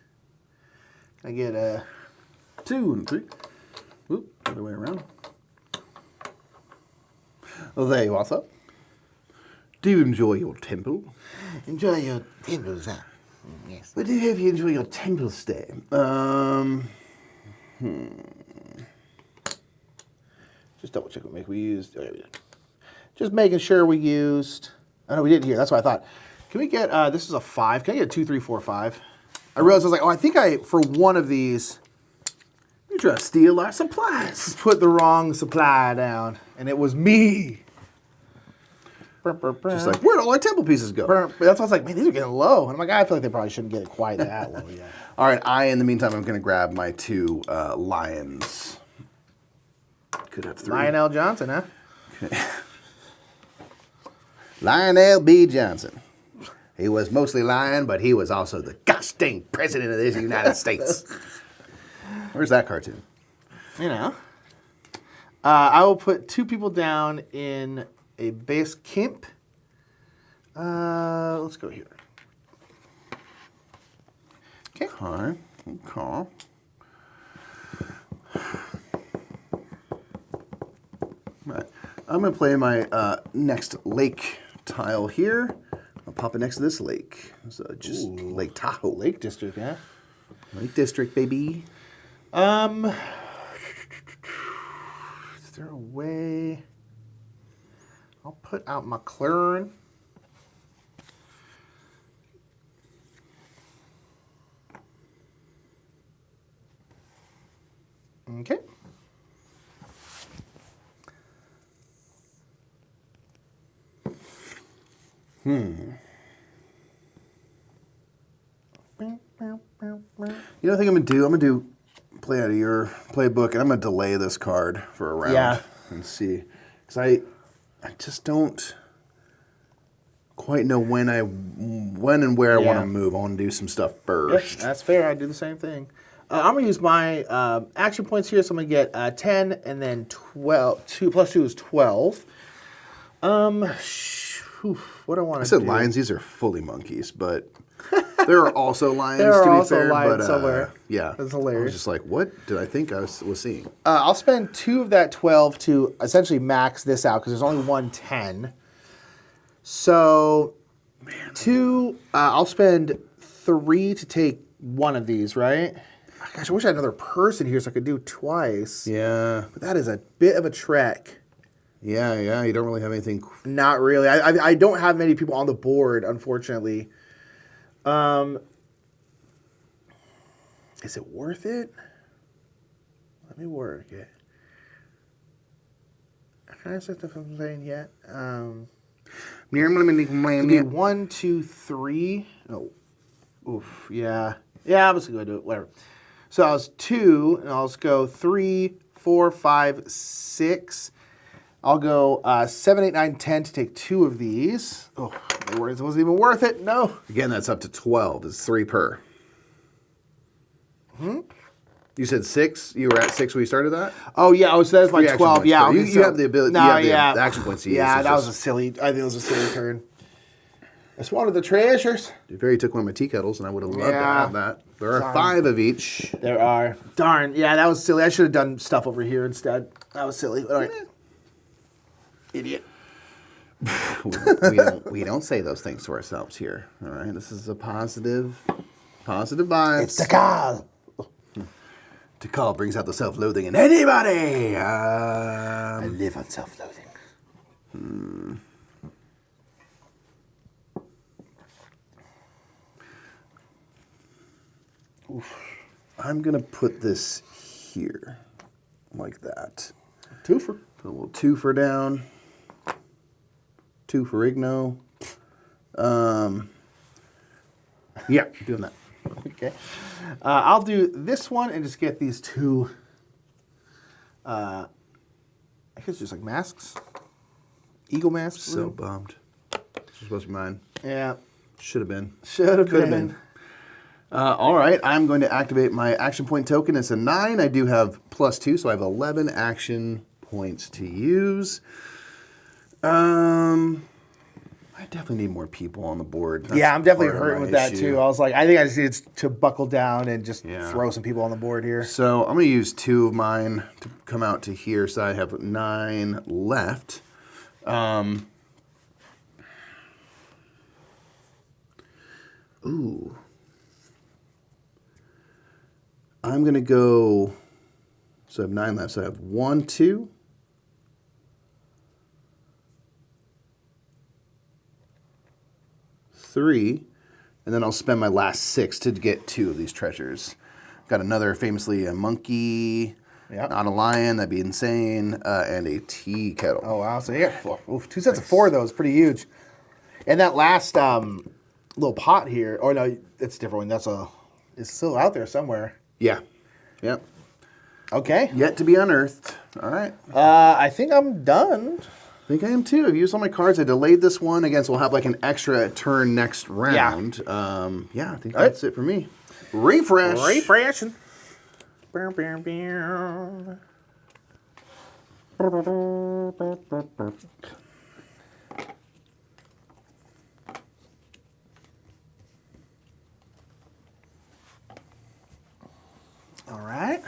Speaker 1: Can I get a
Speaker 2: 2 and 3. Oop, other way around. Well, there you are, sir. Do you enjoy your temple?
Speaker 1: enjoy your temples, huh? Yes.
Speaker 2: But do you hope you enjoy your temple stay?
Speaker 1: Just double check what make we used. Just making sure we used. Oh no, we didn't here. That's what I thought. Can we get? This is a 5. Can I get a 2, 3, 4, 5? I realized I was like, oh, I think I for one of these
Speaker 2: You try to steal our supplies.
Speaker 1: put the wrong supply down, and it was me.
Speaker 2: Just like, where'd all our temple pieces go?
Speaker 1: That's why I was like, man, these are getting low. And I'm like, I feel like they probably shouldn't get it quite that low yet.
Speaker 2: All right, in the meantime, I'm going to grab my 2 lions. Could have 3.
Speaker 1: Lionel Johnson, huh?
Speaker 2: Okay. Lionel B. Johnson. He was mostly lion, but he was also the gosh dang president of the United States. Where's that cartoon?
Speaker 1: You know. I will put 2 people down in a base camp. Let's go here. Okay.
Speaker 2: Okay. Okay. Right. I'm going to play my next lake tile here. I'll pop it next to this lake. So just Lake Tahoe.
Speaker 1: Lake District, yeah.
Speaker 2: Lake District, baby.
Speaker 1: Is there a way? I'll put out McLaren. Okay.
Speaker 2: You know what I think I'm going to do? I'm going to play out of your playbook, and I'm going to delay this card for a round.
Speaker 1: Yeah.
Speaker 2: And see. Because I just don't quite know when and where I want to move. I want to do some stuff first.
Speaker 1: Yep, that's fair. I do the same thing. I'm going to use my action points here, so I'm going to get 10 and then 12. 2 plus 2 is 12. What do I want to do?
Speaker 2: I said lions. These are fully monkeys, but there are also lions,
Speaker 1: There are
Speaker 2: to be
Speaker 1: also
Speaker 2: fair.
Speaker 1: lions
Speaker 2: but,
Speaker 1: somewhere.
Speaker 2: Yeah.
Speaker 1: That's
Speaker 2: I
Speaker 1: hilarious.
Speaker 2: was just like, what did I think I was seeing?
Speaker 1: I'll spend 2 of that 12 to essentially max this out because there's only one 10. So, 2, I'll spend 3 to take one of these, right? Gosh, I wish I had another person here so I could do twice.
Speaker 2: Yeah.
Speaker 1: But that is a bit of a trek.
Speaker 2: Yeah. You don't really have anything.
Speaker 1: Not really. I don't have many people on the board, unfortunately. Is it worth it? Let me work it. Can I set the film playing yet? Be 1, 2, 3. Oh, oof. Yeah. Yeah, I'm just gonna do it. Whatever. So I was 2, and I'll just go 3, 4, 5, 6. I'll go 7, 8, 9, 10 to take 2 of these. Oh, my words, it wasn't even worth it. No.
Speaker 2: Again, that's up to 12. It's 3 per. You said 6? You were at 6 when you started that?
Speaker 1: Oh yeah. Oh, so that's my
Speaker 2: 3 action
Speaker 1: 12.
Speaker 2: points
Speaker 1: Yeah.
Speaker 2: per.
Speaker 1: Okay,
Speaker 2: You have the ability.
Speaker 1: No,
Speaker 2: you have
Speaker 1: yeah.
Speaker 2: the action points to use.
Speaker 1: Yeah,
Speaker 2: It's
Speaker 1: that was
Speaker 2: just-
Speaker 1: a silly. I think it was a silly turn. I just wanted the treasures.
Speaker 2: If you took one of my tea kettles, and I would have loved to
Speaker 1: Yeah.
Speaker 2: have that. There are
Speaker 1: Sorry.
Speaker 2: 5 of each.
Speaker 1: There are. Darn. Yeah, that was silly. I should have done stuff over here instead. That was silly. All right. Idiot.
Speaker 2: we don't say those things to ourselves here. All right, this is a positive vibes.
Speaker 1: It's Tikal.
Speaker 2: Tikal brings out the self-loathing in anybody.
Speaker 1: I live on self-loathing.
Speaker 2: I'm gonna put this here, like that.
Speaker 1: Twofer.
Speaker 2: Put a little 2 for down. 2 for Igno. Yeah, doing that.
Speaker 1: Okay. I'll do this one and just get these 2. I guess just like masks. Eagle masks.
Speaker 2: So bummed. This was supposed to be mine.
Speaker 1: Yeah.
Speaker 2: Should have been.
Speaker 1: Should have
Speaker 2: Could have
Speaker 1: been.
Speaker 2: been. All right, I'm going to activate my action point token. It's a 9. I do have +2, so I have 11 action points to use. I I definitely need more people on the board.
Speaker 1: Yeah, I'm definitely
Speaker 2: part of
Speaker 1: hurting
Speaker 2: my
Speaker 1: with that
Speaker 2: issue.
Speaker 1: too. I was like, I think I just need to buckle down and just
Speaker 2: Yeah.
Speaker 1: throw some people on the board here.
Speaker 2: So I'm going to use 2 of mine to come out to here, so I have 9 left. Ooh. I'm going to go, so I have 9 left, so I have 1, 2. 3, and then I'll spend my last 6 to get 2 of these treasures. Got another famously a monkey,
Speaker 1: Yep.
Speaker 2: not a lion, that'd be insane, and a tea kettle.
Speaker 1: Oh wow! So you got 2 sets of 4 of those, pretty huge. And that last little pot here, oh no, it's a different one. It's still out there somewhere.
Speaker 2: Yeah. Yep.
Speaker 1: Okay.
Speaker 2: Yet to be unearthed. All right.
Speaker 1: I think I'm done.
Speaker 2: I think I am too. I've used all my cards. I delayed this one. Again, so we'll have like an extra turn next round. Yeah, I think that's it for me. Refresh.
Speaker 1: Refreshing. All right.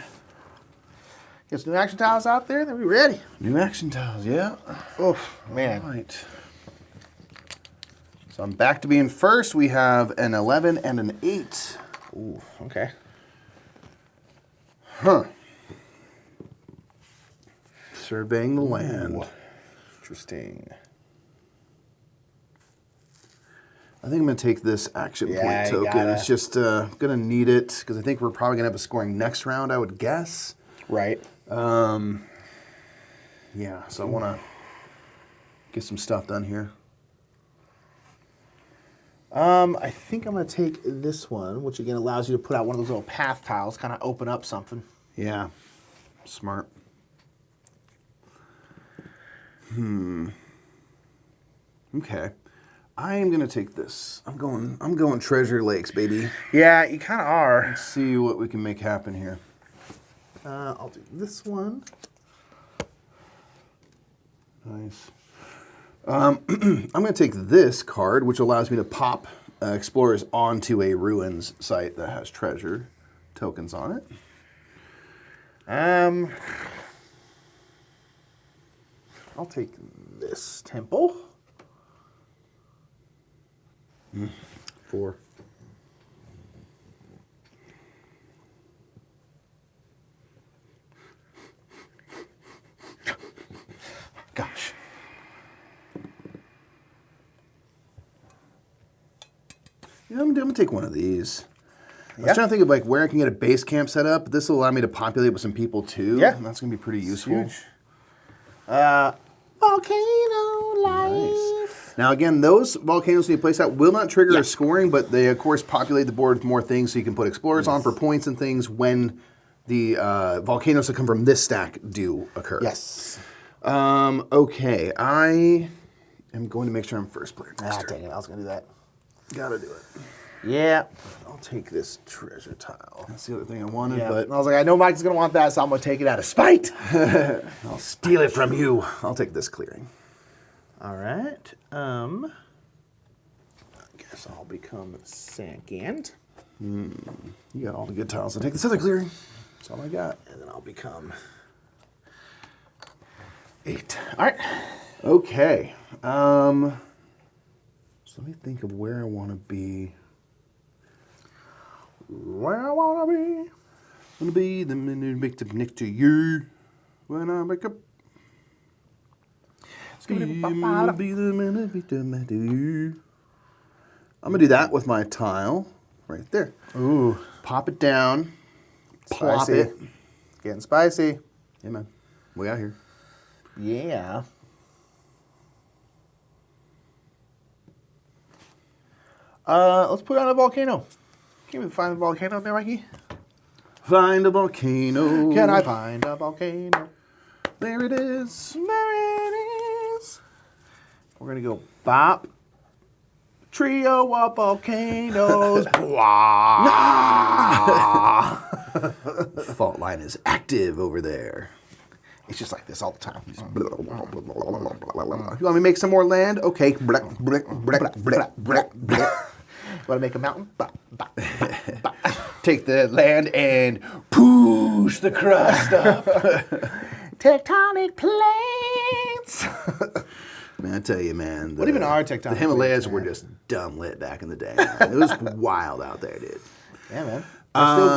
Speaker 1: Get some new action tiles out there, then we're ready.
Speaker 2: New action tiles, yeah.
Speaker 1: Oh, man.
Speaker 2: All right. So I'm back to being first. We have an 11 and an 8.
Speaker 1: Ooh, okay.
Speaker 2: Huh. Surveying the land.
Speaker 1: Interesting.
Speaker 2: I think I'm going to take this action
Speaker 1: Yeah,
Speaker 2: point
Speaker 1: you
Speaker 2: token.
Speaker 1: gotta.
Speaker 2: It's just going to need it because I think we're probably going to have a scoring next round, I would guess.
Speaker 1: Right.
Speaker 2: Yeah, so I want to get some stuff done here.
Speaker 1: I think I'm going to take this one, which again allows you to put out one of those little path tiles, kind of open up something.
Speaker 2: Yeah, smart. Okay. I am gonna take this. I'm going Treasure Lakes, baby.
Speaker 1: Yeah, you kind of are.
Speaker 2: Let's see what we can make happen here.
Speaker 1: I'll do this one.
Speaker 2: Nice. I'm gonna take this card, which allows me to pop explorers onto a ruins site that has treasure tokens on it.
Speaker 1: I'll take this temple.
Speaker 2: 4.
Speaker 1: Gosh.
Speaker 2: Yeah, I'm gonna take one of these. I was trying to think of like where I can get a base camp set up. This will allow me to populate with some people too.
Speaker 1: Yeah.
Speaker 2: And that's gonna be pretty useful.
Speaker 1: Huge. Volcano life.
Speaker 2: Now again, those volcanoes you place out will not trigger a scoring, but they of course populate the board with more things, so you can put explorers on for points and things when the volcanoes that come from this stack do occur.
Speaker 1: Yes.
Speaker 2: Okay, I am going to make sure I'm first player next turn.
Speaker 1: Dang it, I was going to do that.
Speaker 2: Gotta do it.
Speaker 1: Yeah.
Speaker 2: I'll take this treasure tile. That's the other thing I wanted,
Speaker 1: Yeah.
Speaker 2: but
Speaker 1: And I was like, I know Mike's going to want that, so I'm going to take it out of spite.
Speaker 2: I'll steal it from you. I'll take this clearing.
Speaker 1: All right. I guess I'll become second.
Speaker 2: You got all the good tiles. I'll take this other clearing. That's all I got.
Speaker 1: And then I'll become 8. All right.
Speaker 2: Okay. So let me think of where I want to be.
Speaker 1: Where I want to be.
Speaker 2: Want to be the minute make the next to you when I wake up. I'm gonna be the minute make the man to you. I'm gonna do that with my tile right there.
Speaker 1: Ooh.
Speaker 2: Pop it down. Plop
Speaker 1: Spicy.
Speaker 2: it.
Speaker 1: Getting spicy.
Speaker 2: Yeah, man. Way out here.
Speaker 1: Yeah. Let's put on a volcano. Can we find a volcano there, Mikey?
Speaker 2: Find a volcano.
Speaker 1: Can I find a volcano?
Speaker 2: There it is.
Speaker 1: There it is. We're gonna go bop. Trio of volcanoes.
Speaker 2: Fault line is active over there.
Speaker 1: It's just like this all the time.
Speaker 2: You want me to make some more land? Okay.
Speaker 1: Want to make a mountain? Bah, bah, bah, bah.
Speaker 2: Take the land and push the crust up.
Speaker 1: Tectonic plates.
Speaker 2: Man, I tell you, man.
Speaker 1: What even are tectonic
Speaker 2: The Himalayas
Speaker 1: plates,
Speaker 2: were
Speaker 1: man?
Speaker 2: just dumb lit back in the day. Man. It was wild out there, dude.
Speaker 1: Yeah, man.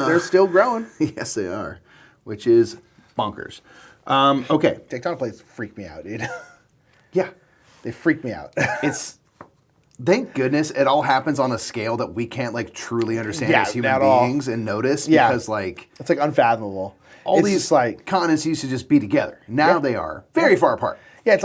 Speaker 1: They're still growing.
Speaker 2: Yes, they are, which is bonkers. Okay.
Speaker 1: Tectonic plates freak me out, dude.
Speaker 2: Yeah.
Speaker 1: They freak me out.
Speaker 2: Thank goodness it all happens on a scale that we can't like truly understand
Speaker 1: Yeah,
Speaker 2: as human
Speaker 1: at all.
Speaker 2: beings and notice
Speaker 1: Yeah.
Speaker 2: because like
Speaker 1: It's like unfathomable.
Speaker 2: all
Speaker 1: It's
Speaker 2: these
Speaker 1: just like
Speaker 2: continents used to just be together. Now they are very far apart.
Speaker 1: yeah, it's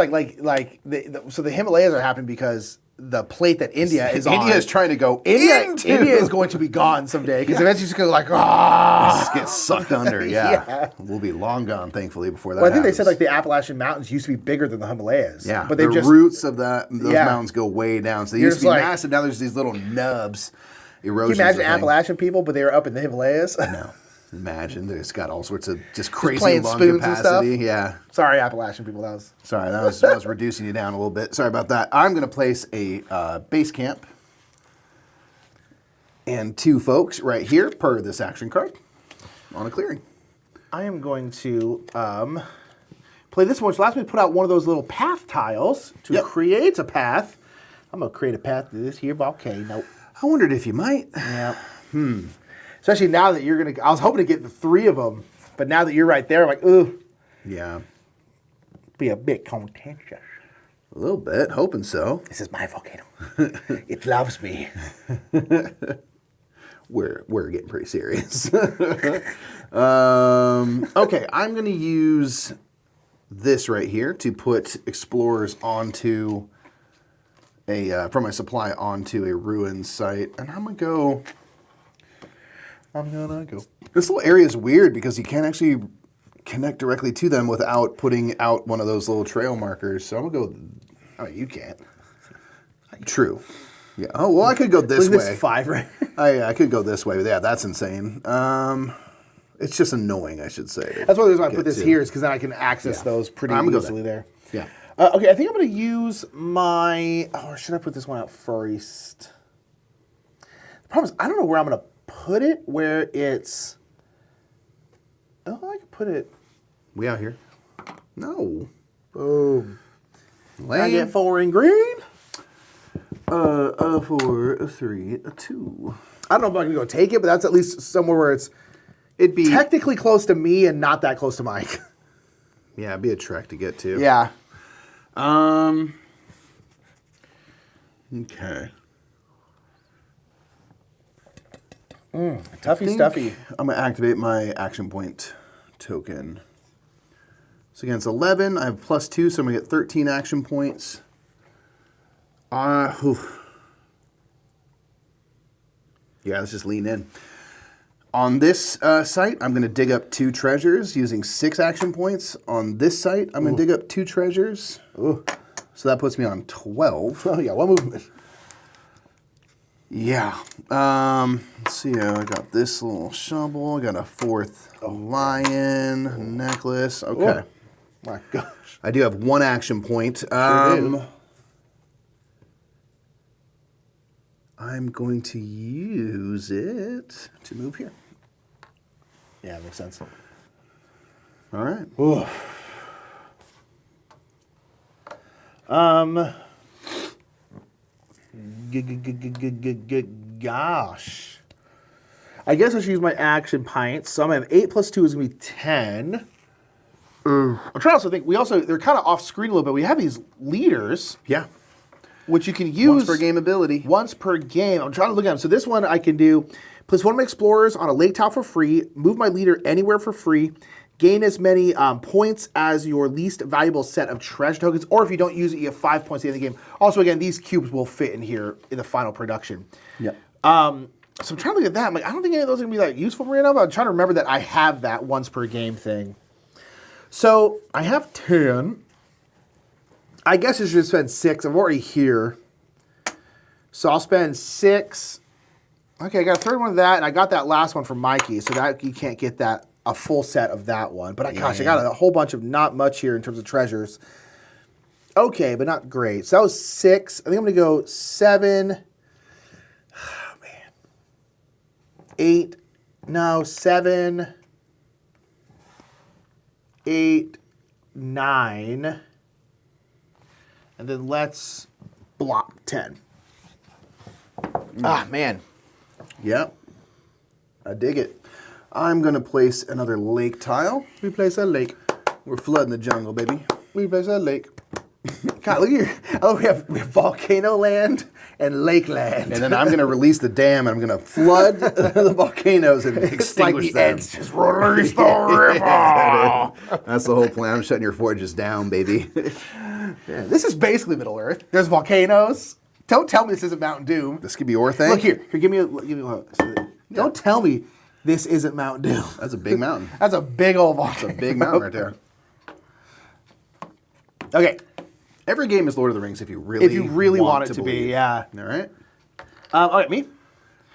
Speaker 1: so the Himalayas are happening because the plate that India is on.
Speaker 2: India is trying to go
Speaker 1: India
Speaker 2: into.
Speaker 1: is going to be gone someday because eventually it's going to go like ah.
Speaker 2: Just get sucked under. Yeah.
Speaker 1: Yeah.
Speaker 2: We'll be long gone, thankfully, before that.
Speaker 1: Well, I think they
Speaker 2: happens.
Speaker 1: said like the Appalachian Mountains used to be bigger than the Himalayas.
Speaker 2: Yeah,
Speaker 1: but
Speaker 2: the
Speaker 1: they just
Speaker 2: roots of those
Speaker 1: Yeah.
Speaker 2: mountains go way down. So they
Speaker 1: You're
Speaker 2: used to
Speaker 1: just
Speaker 2: be
Speaker 1: like-
Speaker 2: massive. Now there's these little nubs.
Speaker 1: Can
Speaker 2: Erosions.
Speaker 1: you imagine
Speaker 2: of thing.
Speaker 1: Appalachian people, but they were up in the Himalayas?
Speaker 2: No. Imagine. They just got all sorts of just crazy
Speaker 1: playing
Speaker 2: lung
Speaker 1: spoons and stuff?
Speaker 2: capacity. Yeah.
Speaker 1: Sorry, Appalachian people. That was
Speaker 2: Sorry, that was reducing you down a little bit. Sorry about that. I'm going to place a base camp and 2 folks right here per this action card on a clearing.
Speaker 1: I am going to play this one. So last we put out one of those little path tiles to
Speaker 2: Yep.
Speaker 1: create a path. I'm going to create a path to this here volcano.
Speaker 2: I wondered if you might.
Speaker 1: Yeah. Especially now that you're going to... I was hoping to get the 3 of them, but now that you're right there, I'm like, ooh,
Speaker 2: Yeah.
Speaker 1: be a bit contentious.
Speaker 2: A little bit. Hoping so.
Speaker 1: This is my volcano. It loves me.
Speaker 2: We're getting pretty serious. Okay, I'm going to use this right here to put explorers onto from my supply onto a ruined site, and I'm gonna go. This little area is weird because you can't actually connect directly to them without putting out one of those little trail markers. So I'm gonna go.
Speaker 1: Oh, you can't.
Speaker 2: True. Yeah. Oh well, I could go this
Speaker 1: Look at
Speaker 2: way.
Speaker 1: this 5 right
Speaker 2: I could go this way. But yeah, that's insane. It's just annoying, I should say.
Speaker 1: That's one of the reasons why I
Speaker 2: Get
Speaker 1: put this
Speaker 2: to.
Speaker 1: here is because then I can access those pretty
Speaker 2: I'm gonna go
Speaker 1: easily there.
Speaker 2: Yeah.
Speaker 1: Okay, I think I'm going to use my... Oh, or should I put this one out first? The problem is I don't know where I'm going to put it, where it's... Oh, I can put it...
Speaker 2: We out here? No.
Speaker 1: Boom. I
Speaker 2: Lane.
Speaker 1: get 4 in green.
Speaker 2: 4, a 3, a 2.
Speaker 1: I don't know if I'm going to go take it, but that's at least somewhere where
Speaker 2: It'd be
Speaker 1: technically close to me and not that close to Mike.
Speaker 2: yeah, it'd be a trek to get to.
Speaker 1: Yeah.
Speaker 2: Okay.
Speaker 1: Toughy stuffy.
Speaker 2: I'm gonna activate my action point token. So against 11, I have +2, so I'm gonna get 13 action points. Yeah, let's just lean in. On this site, I'm going to dig up 2 treasures using 6 action points. On this site, I'm going to dig up 2 treasures.
Speaker 1: Ooh.
Speaker 2: So that puts me on 12.
Speaker 1: Oh, yeah, one movement.
Speaker 2: Yeah. Let's see. I got this little shovel. I got a 4th lion necklace. Okay.
Speaker 1: Oh, my gosh.
Speaker 2: I do have 1 action point.
Speaker 1: Sure do.
Speaker 2: I'm going to use it to move here.
Speaker 1: Yeah, that makes sense.
Speaker 2: All right.
Speaker 1: Ooh. Gosh. I guess I should use my action pints. So I'm gonna have 8 + 2 is gonna be 10. I'm trying to also think. They're kind of off screen a little bit. We have these leaders,
Speaker 2: Yeah.
Speaker 1: which you can use
Speaker 2: Once per game ability.
Speaker 1: Once per game. I'm trying to look at them. So this one I can do. Place one of my explorers on a lake tile for free. Move my leader anywhere for free. Gain as many points as your least valuable set of treasure tokens. Or if you don't use it, you have 5 points at the end of the game. Also, again, these cubes will fit in here in the final production.
Speaker 2: Yep.
Speaker 1: So I'm trying to look at that. I'm like, I don't think any of those are going to be like useful for me enough. I'm trying to remember that I have that once per game thing. So I have 10. I guess I should spend 6. I'm already here. So I'll spend 6. Okay, I got a third one of that, and I got that last one from Mikey, so that you can't get that a full set of that one. But gosh, I got a whole bunch of not much here in terms of treasures. Okay, but not great. So that was 6. I think I'm going to go 7. Oh, man. 8. No, 7. 8. 9. And then let's block 10. Ah, man.
Speaker 2: Yep. I dig it. I'm going to place another lake tile.
Speaker 1: We place a lake.
Speaker 2: We're flooding the jungle, baby.
Speaker 1: We place a lake. God, look here. Oh, we have volcano land and lake land.
Speaker 2: And then I'm going to release the dam, and I'm going to flood the volcanoes and extinguish
Speaker 1: it's like the
Speaker 2: them.
Speaker 1: Ents just release the river.
Speaker 2: That's the whole plan. I'm shutting your forges down, baby.
Speaker 1: Yeah, this is basically Middle Earth. There's volcanoes. Don't tell me this isn't Mount Doom.
Speaker 2: This could be your thing.
Speaker 1: Look here. Give me a. Don't tell me this isn't Mount Doom.
Speaker 2: That's a big mountain.
Speaker 1: That's a big old volcano.
Speaker 2: That's a big mountain right there.
Speaker 1: Okay.
Speaker 2: Every game is Lord of the Rings if you really
Speaker 1: want it to
Speaker 2: believe.
Speaker 1: be, yeah.
Speaker 2: All right.
Speaker 1: Okay, me.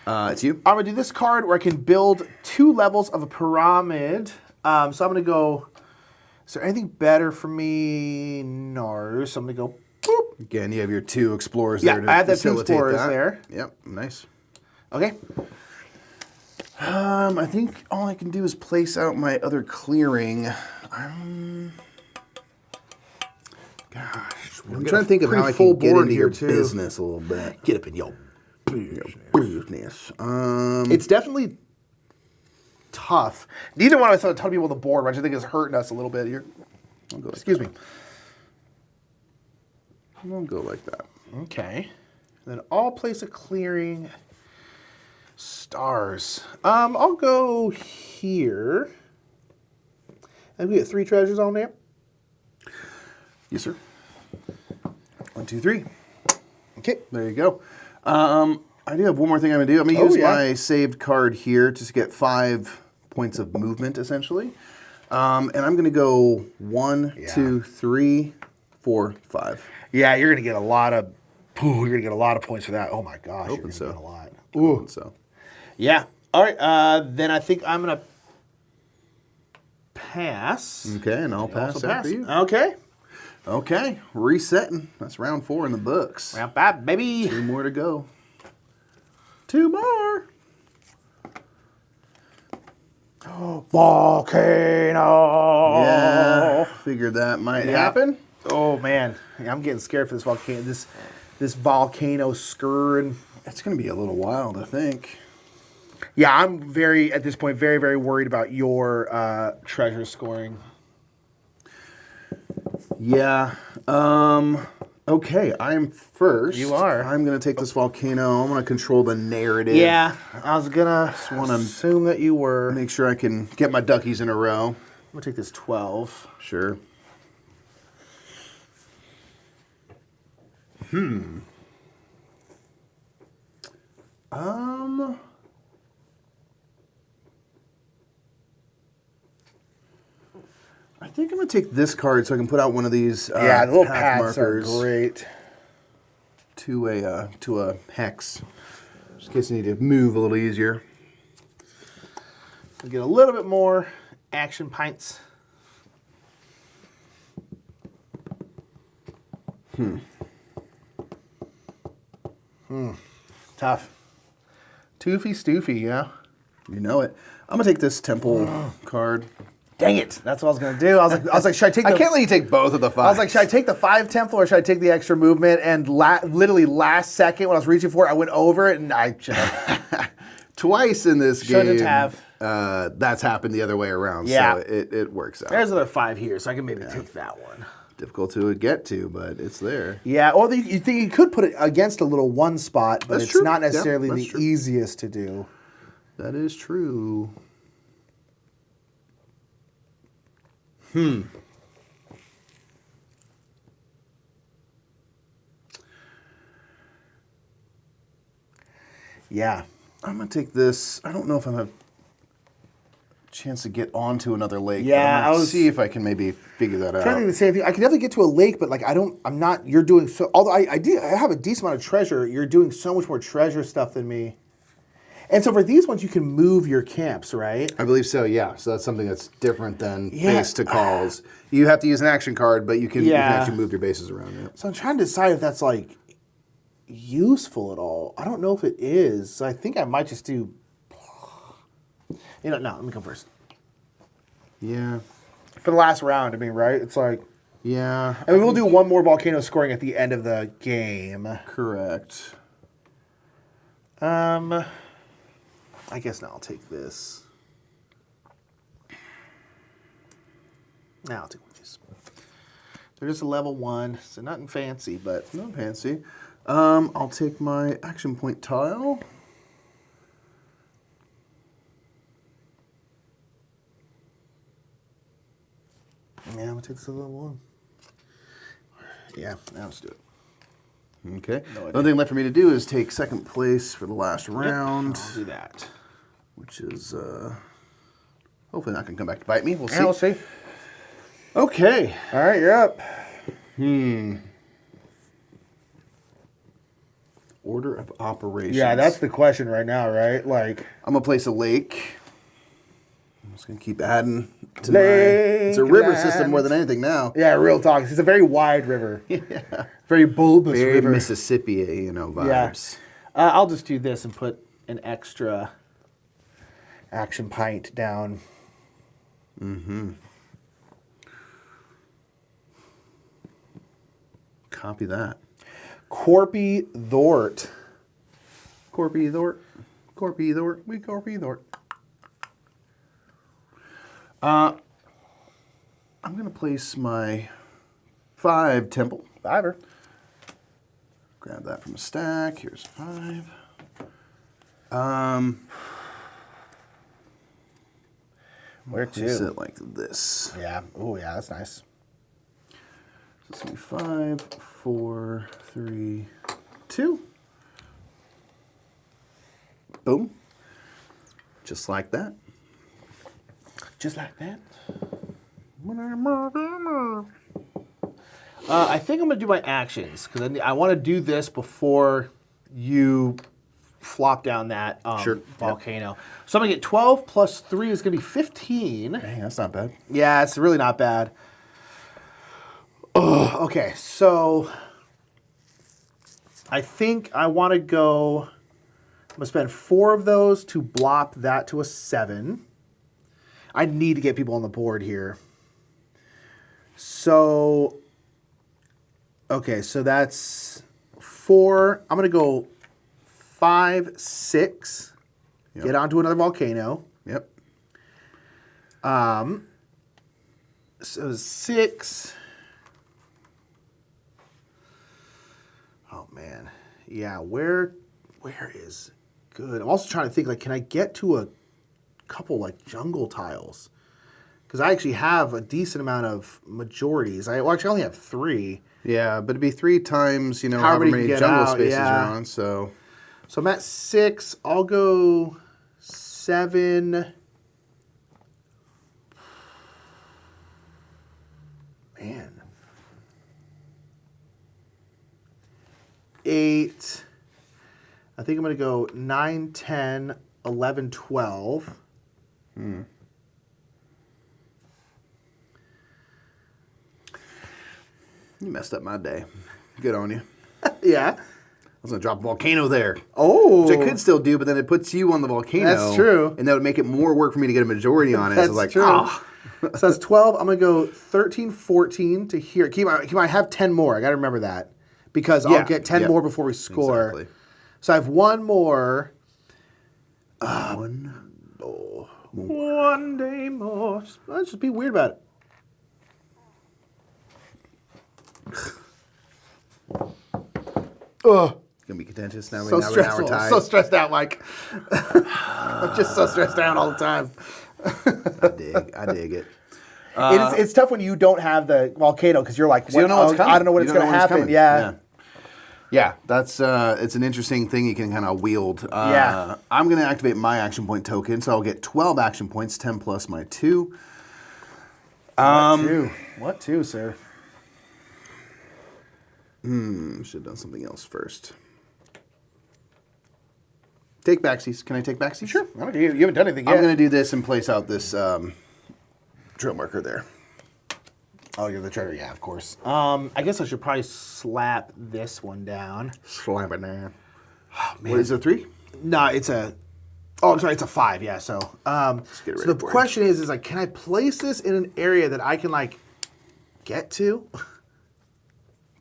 Speaker 2: It's you.
Speaker 1: I'm gonna do this card where I can build 2 levels of a pyramid. So I'm gonna go. Is there anything better for me? No. So I'm gonna go. Boop.
Speaker 2: Again, you have your 2 explorers
Speaker 1: Yeah,
Speaker 2: there to
Speaker 1: I have the 2
Speaker 2: facilitate
Speaker 1: explorers
Speaker 2: that.
Speaker 1: there.
Speaker 2: Yep, nice.
Speaker 1: Okay.
Speaker 2: I think all I can do is place out my other clearing. Gosh, I'm trying to think of how I
Speaker 1: full
Speaker 2: can get
Speaker 1: board
Speaker 2: into
Speaker 1: here,
Speaker 2: your
Speaker 1: too.
Speaker 2: business a little bit.
Speaker 1: Get up in your
Speaker 2: Business.
Speaker 1: It's definitely tough. Neither one of us have a ton of people on the board, which I think is hurting us a little bit here. Excuse me.
Speaker 2: I'm gonna go like that.
Speaker 1: Okay. Then I'll place a clearing. Stars. I'll go here. And we get 3 treasures on there.
Speaker 2: Yes, sir. 1, 2, 3.
Speaker 1: Okay.
Speaker 2: There you go. I do have one more thing I'm gonna do. I'm gonna use my saved card here just to get 5 points of movement, essentially. And I'm gonna go 1, 2, 3, 4, 5.
Speaker 1: Yeah, you're gonna get a lot of. You're gonna get a lot of points for that. Oh my gosh, you're gonna
Speaker 2: so.
Speaker 1: get a lot.
Speaker 2: Ooh. So.
Speaker 1: Yeah. All right. Then I think I'm gonna pass.
Speaker 2: Okay, and I'll pass
Speaker 1: Also
Speaker 2: after you.
Speaker 1: Okay.
Speaker 2: Okay, resetting. That's round 4 in the books.
Speaker 1: Round 5, baby.
Speaker 2: 2 more to go. 2 more.
Speaker 1: Volcano.
Speaker 2: Yeah, figured that might happen.
Speaker 1: Oh man, I'm getting scared for this volcano. This volcano scurrying.
Speaker 2: It's going to be a little wild, I think.
Speaker 1: Yeah, I'm at this point, very, very worried about your treasure scoring.
Speaker 2: Yeah. Okay, I'm first.
Speaker 1: You are.
Speaker 2: I'm going to take this volcano. I'm going to control the narrative.
Speaker 1: Yeah, I was gonna
Speaker 2: wanna
Speaker 1: assume that you were.
Speaker 2: Make sure I can get my duckies in a row.
Speaker 1: I'm gonna take this 12.
Speaker 2: Sure. I think I'm going to take this card so I can put out one of these
Speaker 1: Yeah, the little
Speaker 2: path
Speaker 1: paths
Speaker 2: markers
Speaker 1: are great.
Speaker 2: to a hex, just in case I need to move a little easier.
Speaker 1: We'll get a little bit more action pints. Tough. Toofy Stoofy, yeah.
Speaker 2: You know it. I'm going to take this temple card.
Speaker 1: Dang it! That's what I was gonna do. I was like, should I take?
Speaker 2: I can't let you take both of the 5.
Speaker 1: I was like, should I take the 5 temple or should I take the extra movement? And literally last second when I was reaching for it, I went over it and I
Speaker 2: Twice in this
Speaker 1: shouldn't
Speaker 2: game.
Speaker 1: have.
Speaker 2: That's happened the other way around.
Speaker 1: Yeah.
Speaker 2: So it works out.
Speaker 1: There's another 5 here, so I can maybe take that one.
Speaker 2: Difficult to get to, but it's there.
Speaker 1: Yeah, or you think you could put it against a little 1 spot, but
Speaker 2: That's
Speaker 1: it's
Speaker 2: true.
Speaker 1: not necessarily
Speaker 2: Yeah,
Speaker 1: the
Speaker 2: that's true.
Speaker 1: easiest to do.
Speaker 2: That is true.
Speaker 1: Yeah.
Speaker 2: I'm going to take this. I don't know if I'm going to have a chance to get onto another lake.
Speaker 1: Yeah,
Speaker 2: but I'm gonna see if I can maybe figure that
Speaker 1: I'm trying to
Speaker 2: out.
Speaker 1: think the same thing. I can definitely get to a lake, but like I'm not. You're doing so. Although I have a decent amount of treasure. You're doing so much more treasure stuff than me. And so for these ones, you can move your camps, right?
Speaker 2: I believe so, yeah. So that's something that's different than
Speaker 1: Yeah.
Speaker 2: base to calls. You have to use an action card, but you can
Speaker 1: Yeah.
Speaker 2: actually move your bases around it.
Speaker 1: So I'm trying to decide if that's like useful at all. I don't know if it is. So I think I might just do. No, let me go first.
Speaker 2: Yeah.
Speaker 1: For the last round, I mean, right? It's like.
Speaker 2: Yeah.
Speaker 1: I mean, we'll do one more volcano scoring at the end of the game.
Speaker 2: Correct.
Speaker 1: I guess now I'll take this. Now I'll take one of these. They're just a level 1, so nothing fancy, but
Speaker 2: Not fancy. I'll take my action point tile.
Speaker 1: yeah, I'm gonna take this as a level 1. Yeah, now let's do it.
Speaker 2: Okay.
Speaker 1: No
Speaker 2: The
Speaker 1: idea.
Speaker 2: only thing left for me to do is take second place for the last round,
Speaker 1: I'll do that.
Speaker 2: which is hopefully not going to come back to bite me. We'll see.
Speaker 1: Yeah, we'll see.
Speaker 2: Okay.
Speaker 1: All right, you're up.
Speaker 2: Order of operations.
Speaker 1: Yeah, that's the question right now, right? Like,
Speaker 2: I'm going to place a lake. I'm just going to keep adding to
Speaker 1: Lake
Speaker 2: it's a river
Speaker 1: land.
Speaker 2: system more than anything now.
Speaker 1: yeah, real talk. It's a very wide river. Yeah. Very bulbous
Speaker 2: Very
Speaker 1: river.
Speaker 2: Mississippi, vibes.
Speaker 1: Yeah. I'll just do this and put an extra action pint down.
Speaker 2: Copy that.
Speaker 1: Corpy Thort.
Speaker 2: Corpy Thort. Corpy Thort. We Corpy Thort. I'm going to place my 5 temple.
Speaker 1: Fiver.
Speaker 2: Grab that from a stack. Here's 5.
Speaker 1: Where
Speaker 2: Place
Speaker 1: to?
Speaker 2: it like this.
Speaker 1: Yeah. Oh, yeah, that's nice.
Speaker 2: So it's going to be 5, 4, 3, 2. Boom. Just like that.
Speaker 1: Just like that. I think I'm going to do my actions because I want to do this before you flop down that
Speaker 2: Sure.
Speaker 1: volcano. So I'm going to get 12 plus 3 is going to be 15.
Speaker 2: Dang, that's not bad.
Speaker 1: Yeah, it's really not bad. Ugh, okay, so I think I want to go. I'm going to spend 4 of those to blop that to a 7. I need to get people on the board here. So, okay, so that's 4. I'm going to go 5, 6.
Speaker 2: Yep.
Speaker 1: Get onto another volcano.
Speaker 2: Yep.
Speaker 1: So 6. Oh man, yeah. Where is good? I'm also trying to think. Like, can I get to a couple like jungle tiles? Because I actually have a decent amount of majorities. I actually only have 3.
Speaker 2: Yeah, but it'd be 3 times,
Speaker 1: However
Speaker 2: however
Speaker 1: you
Speaker 2: many
Speaker 1: get
Speaker 2: jungle
Speaker 1: out,
Speaker 2: spaces
Speaker 1: yeah.
Speaker 2: you're on, so.
Speaker 1: So I'm at 6. I'll go 7. Man. 8. I think I'm going to go 9, 10, 11, 12.
Speaker 2: You messed up my day. Good on you.
Speaker 1: Yeah.
Speaker 2: I was going to drop a volcano there.
Speaker 1: Oh.
Speaker 2: Which I could still do, but then it puts you on the volcano.
Speaker 1: That's true.
Speaker 2: And that would make it more work for me to get a majority on it. So I
Speaker 1: That's
Speaker 2: was like,
Speaker 1: true.
Speaker 2: oh.
Speaker 1: So that's 12. I'm going to go 13, 14 to here. I have 10 more. I got to remember that. Because I'll
Speaker 2: Yeah.
Speaker 1: get 10
Speaker 2: Yep.
Speaker 1: more before we score.
Speaker 2: Exactly.
Speaker 1: So I have 1 more.
Speaker 2: One
Speaker 1: Day more. Let's just be weird about it. Ugh.
Speaker 2: It's going to be contentious now.
Speaker 1: So
Speaker 2: now
Speaker 1: stressful.
Speaker 2: we're tied.
Speaker 1: So stressed out, Mike. I'm just so stressed out all the time.
Speaker 2: I dig it.
Speaker 1: It's tough when you don't have the volcano because you're like,
Speaker 2: You don't know what's coming.
Speaker 1: I don't know when
Speaker 2: You
Speaker 1: it's
Speaker 2: don't
Speaker 1: going
Speaker 2: know
Speaker 1: to
Speaker 2: when it's
Speaker 1: happen.
Speaker 2: coming.
Speaker 1: Yeah.
Speaker 2: Yeah, that's it's an interesting thing you can kind of wield.
Speaker 1: Yeah.
Speaker 2: I'm going to activate my action point token, so I'll get 12 action points, 10 plus my 2.
Speaker 1: What two, sir?
Speaker 2: Should have done something else first. Take backsies. Can I take backsies?
Speaker 1: Sure. I don't, you haven't done anything yet.
Speaker 2: I'm going to do this and place out this drill marker there.
Speaker 1: Oh, you're the treasure. Yeah, of course. I guess I should probably slap this one down.
Speaker 2: Slap it down.
Speaker 1: Oh, man.
Speaker 2: What is it, 3?
Speaker 1: No, it's a... Oh, I'm sorry, it's a 5, yeah, so...
Speaker 2: Let's get it
Speaker 1: so
Speaker 2: ready
Speaker 1: the
Speaker 2: for it.
Speaker 1: question is like, can I place this in an area that I can, like, get to?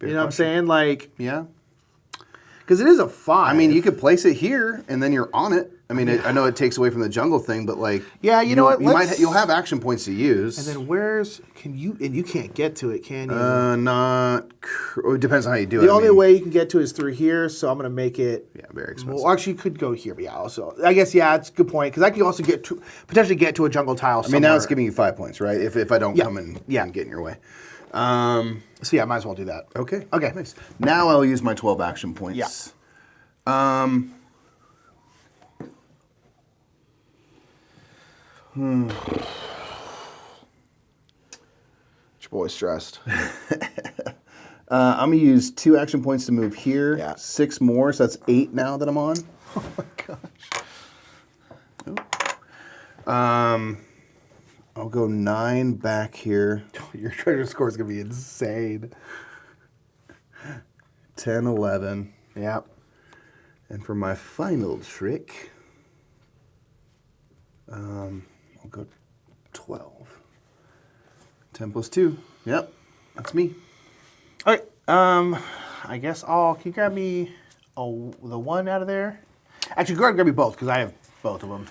Speaker 1: You know what I'm saying? Like...
Speaker 2: Yeah.
Speaker 1: Because it is a 5.
Speaker 2: I mean, you could place it here, and then you're on it. I mean, I know it takes away from the jungle thing, but like...
Speaker 1: Yeah, you know what?
Speaker 2: You'll have action points to use.
Speaker 1: And then where's... Can you... And you can't get to it, can you?
Speaker 2: It depends on how you do it.
Speaker 1: The only way you can get to it is through here, so I'm going to make it...
Speaker 2: Yeah, very expensive.
Speaker 1: Well, actually, you could go here, but yeah, also... I guess, yeah, it's a good point, because I can also potentially get to a jungle tile
Speaker 2: I mean, now it's giving you 5 points, right? If I don't come and get in your way.
Speaker 1: So yeah, I might as well do that.
Speaker 2: Okay.
Speaker 1: Okay.
Speaker 2: Nice. Now I'll use my 12 action points.
Speaker 1: Yeah.
Speaker 2: Your
Speaker 1: boy's stressed.
Speaker 2: I'm going to use 2 action points to move here.
Speaker 1: Yeah.
Speaker 2: 6 more, so that's 8 now that I'm on.
Speaker 1: Oh my gosh.
Speaker 2: I'll go 9 back here.
Speaker 1: Your treasure score is going to be insane.
Speaker 2: 10, 11.
Speaker 1: Yeah.
Speaker 2: And for my final trick, I'll go 12. 10 plus 2. Yep, that's me.
Speaker 1: All right. I guess can you grab me the 1 out of there? Actually, go ahead and grab me both, because I have both of them.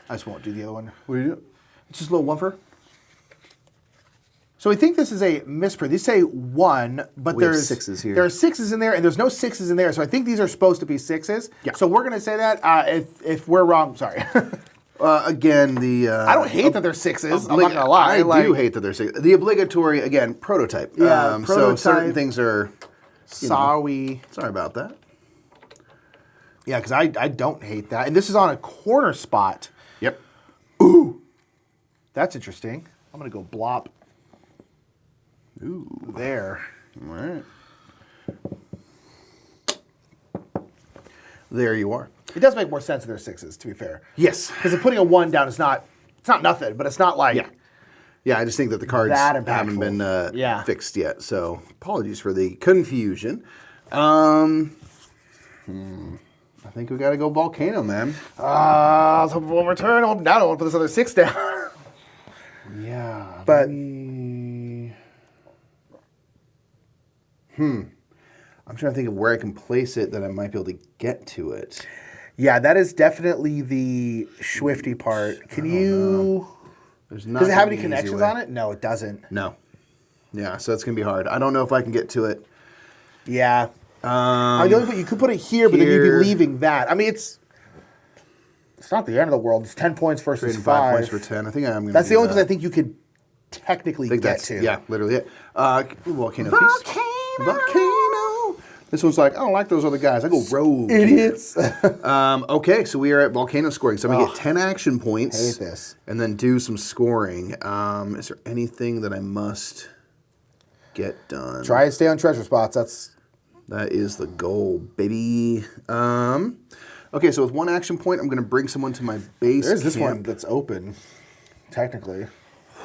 Speaker 1: I just won't do the other one.
Speaker 2: What do you do?
Speaker 1: It's just a little 1 for. So we think this is a misprint. These say 1, but
Speaker 2: We have
Speaker 1: there's
Speaker 2: 6s here.
Speaker 1: There are 6s in there, and there's no 6s in there. So I think these are supposed to be 6s.
Speaker 2: Yeah.
Speaker 1: So we're gonna say that. If we're wrong, sorry.
Speaker 2: Again,
Speaker 1: I don't hate that they're 6s. I'm not gonna lie.
Speaker 2: I do hate that they're 6. The obligatory, again, prototype.
Speaker 1: Yeah,
Speaker 2: So
Speaker 1: prototype.
Speaker 2: certain things are...
Speaker 1: Sorry.
Speaker 2: Sorry about that.
Speaker 1: Yeah, because I don't hate that. And this is on a corner spot.
Speaker 2: Yep.
Speaker 1: That's interesting. I'm gonna go blop.
Speaker 2: Ooh.
Speaker 1: There.
Speaker 2: All right. There you are.
Speaker 1: It does make more sense if they're 6s, to be fair.
Speaker 2: Yes.
Speaker 1: Because putting a 1 down is not nothing, but it's not like
Speaker 2: Yeah, I just think that the cards
Speaker 1: That
Speaker 2: haven't
Speaker 1: impactful.
Speaker 2: been fixed yet. So apologies for the confusion. I think we got to go Volcano, man.
Speaker 1: I was hoping for one more turn. Now I don't want to put this other 6 down.
Speaker 2: Yeah.
Speaker 1: But
Speaker 2: I'm trying to think of where I can place it that I might be able to get to it.
Speaker 1: yeah, that is definitely the Swifty part. Can you?
Speaker 2: There's not
Speaker 1: Does it have
Speaker 2: an
Speaker 1: any
Speaker 2: easy
Speaker 1: connections
Speaker 2: way.
Speaker 1: on it? No, it doesn't.
Speaker 2: No. Yeah, so it's going to be hard. I don't know if I can get to it.
Speaker 1: Yeah. You could put it here, but then you'd
Speaker 2: here.
Speaker 1: be leaving that. I mean, it's not the end of the world. It's 10 points versus
Speaker 2: Trading
Speaker 1: 5.
Speaker 2: 5 points for 10. I think I am going to
Speaker 1: That's
Speaker 2: do
Speaker 1: the only
Speaker 2: that.
Speaker 1: place I think you could technically
Speaker 2: I think
Speaker 1: get
Speaker 2: that's,
Speaker 1: to.
Speaker 2: yeah, literally it. Volcano piece. Volcano. This one's like, I don't like those other guys. I go rogue.
Speaker 1: Idiots.
Speaker 2: Okay, so we are at Volcano scoring. So I'm going to get 10 action points.
Speaker 1: Hate this.
Speaker 2: And then do some scoring. Is there anything that I must get done?
Speaker 1: Try and stay on treasure spots.
Speaker 2: That is the goal, baby. Okay, so with 1 action point, I'm going to bring someone to my base
Speaker 1: There's this
Speaker 2: camp.
Speaker 1: one that's open, technically.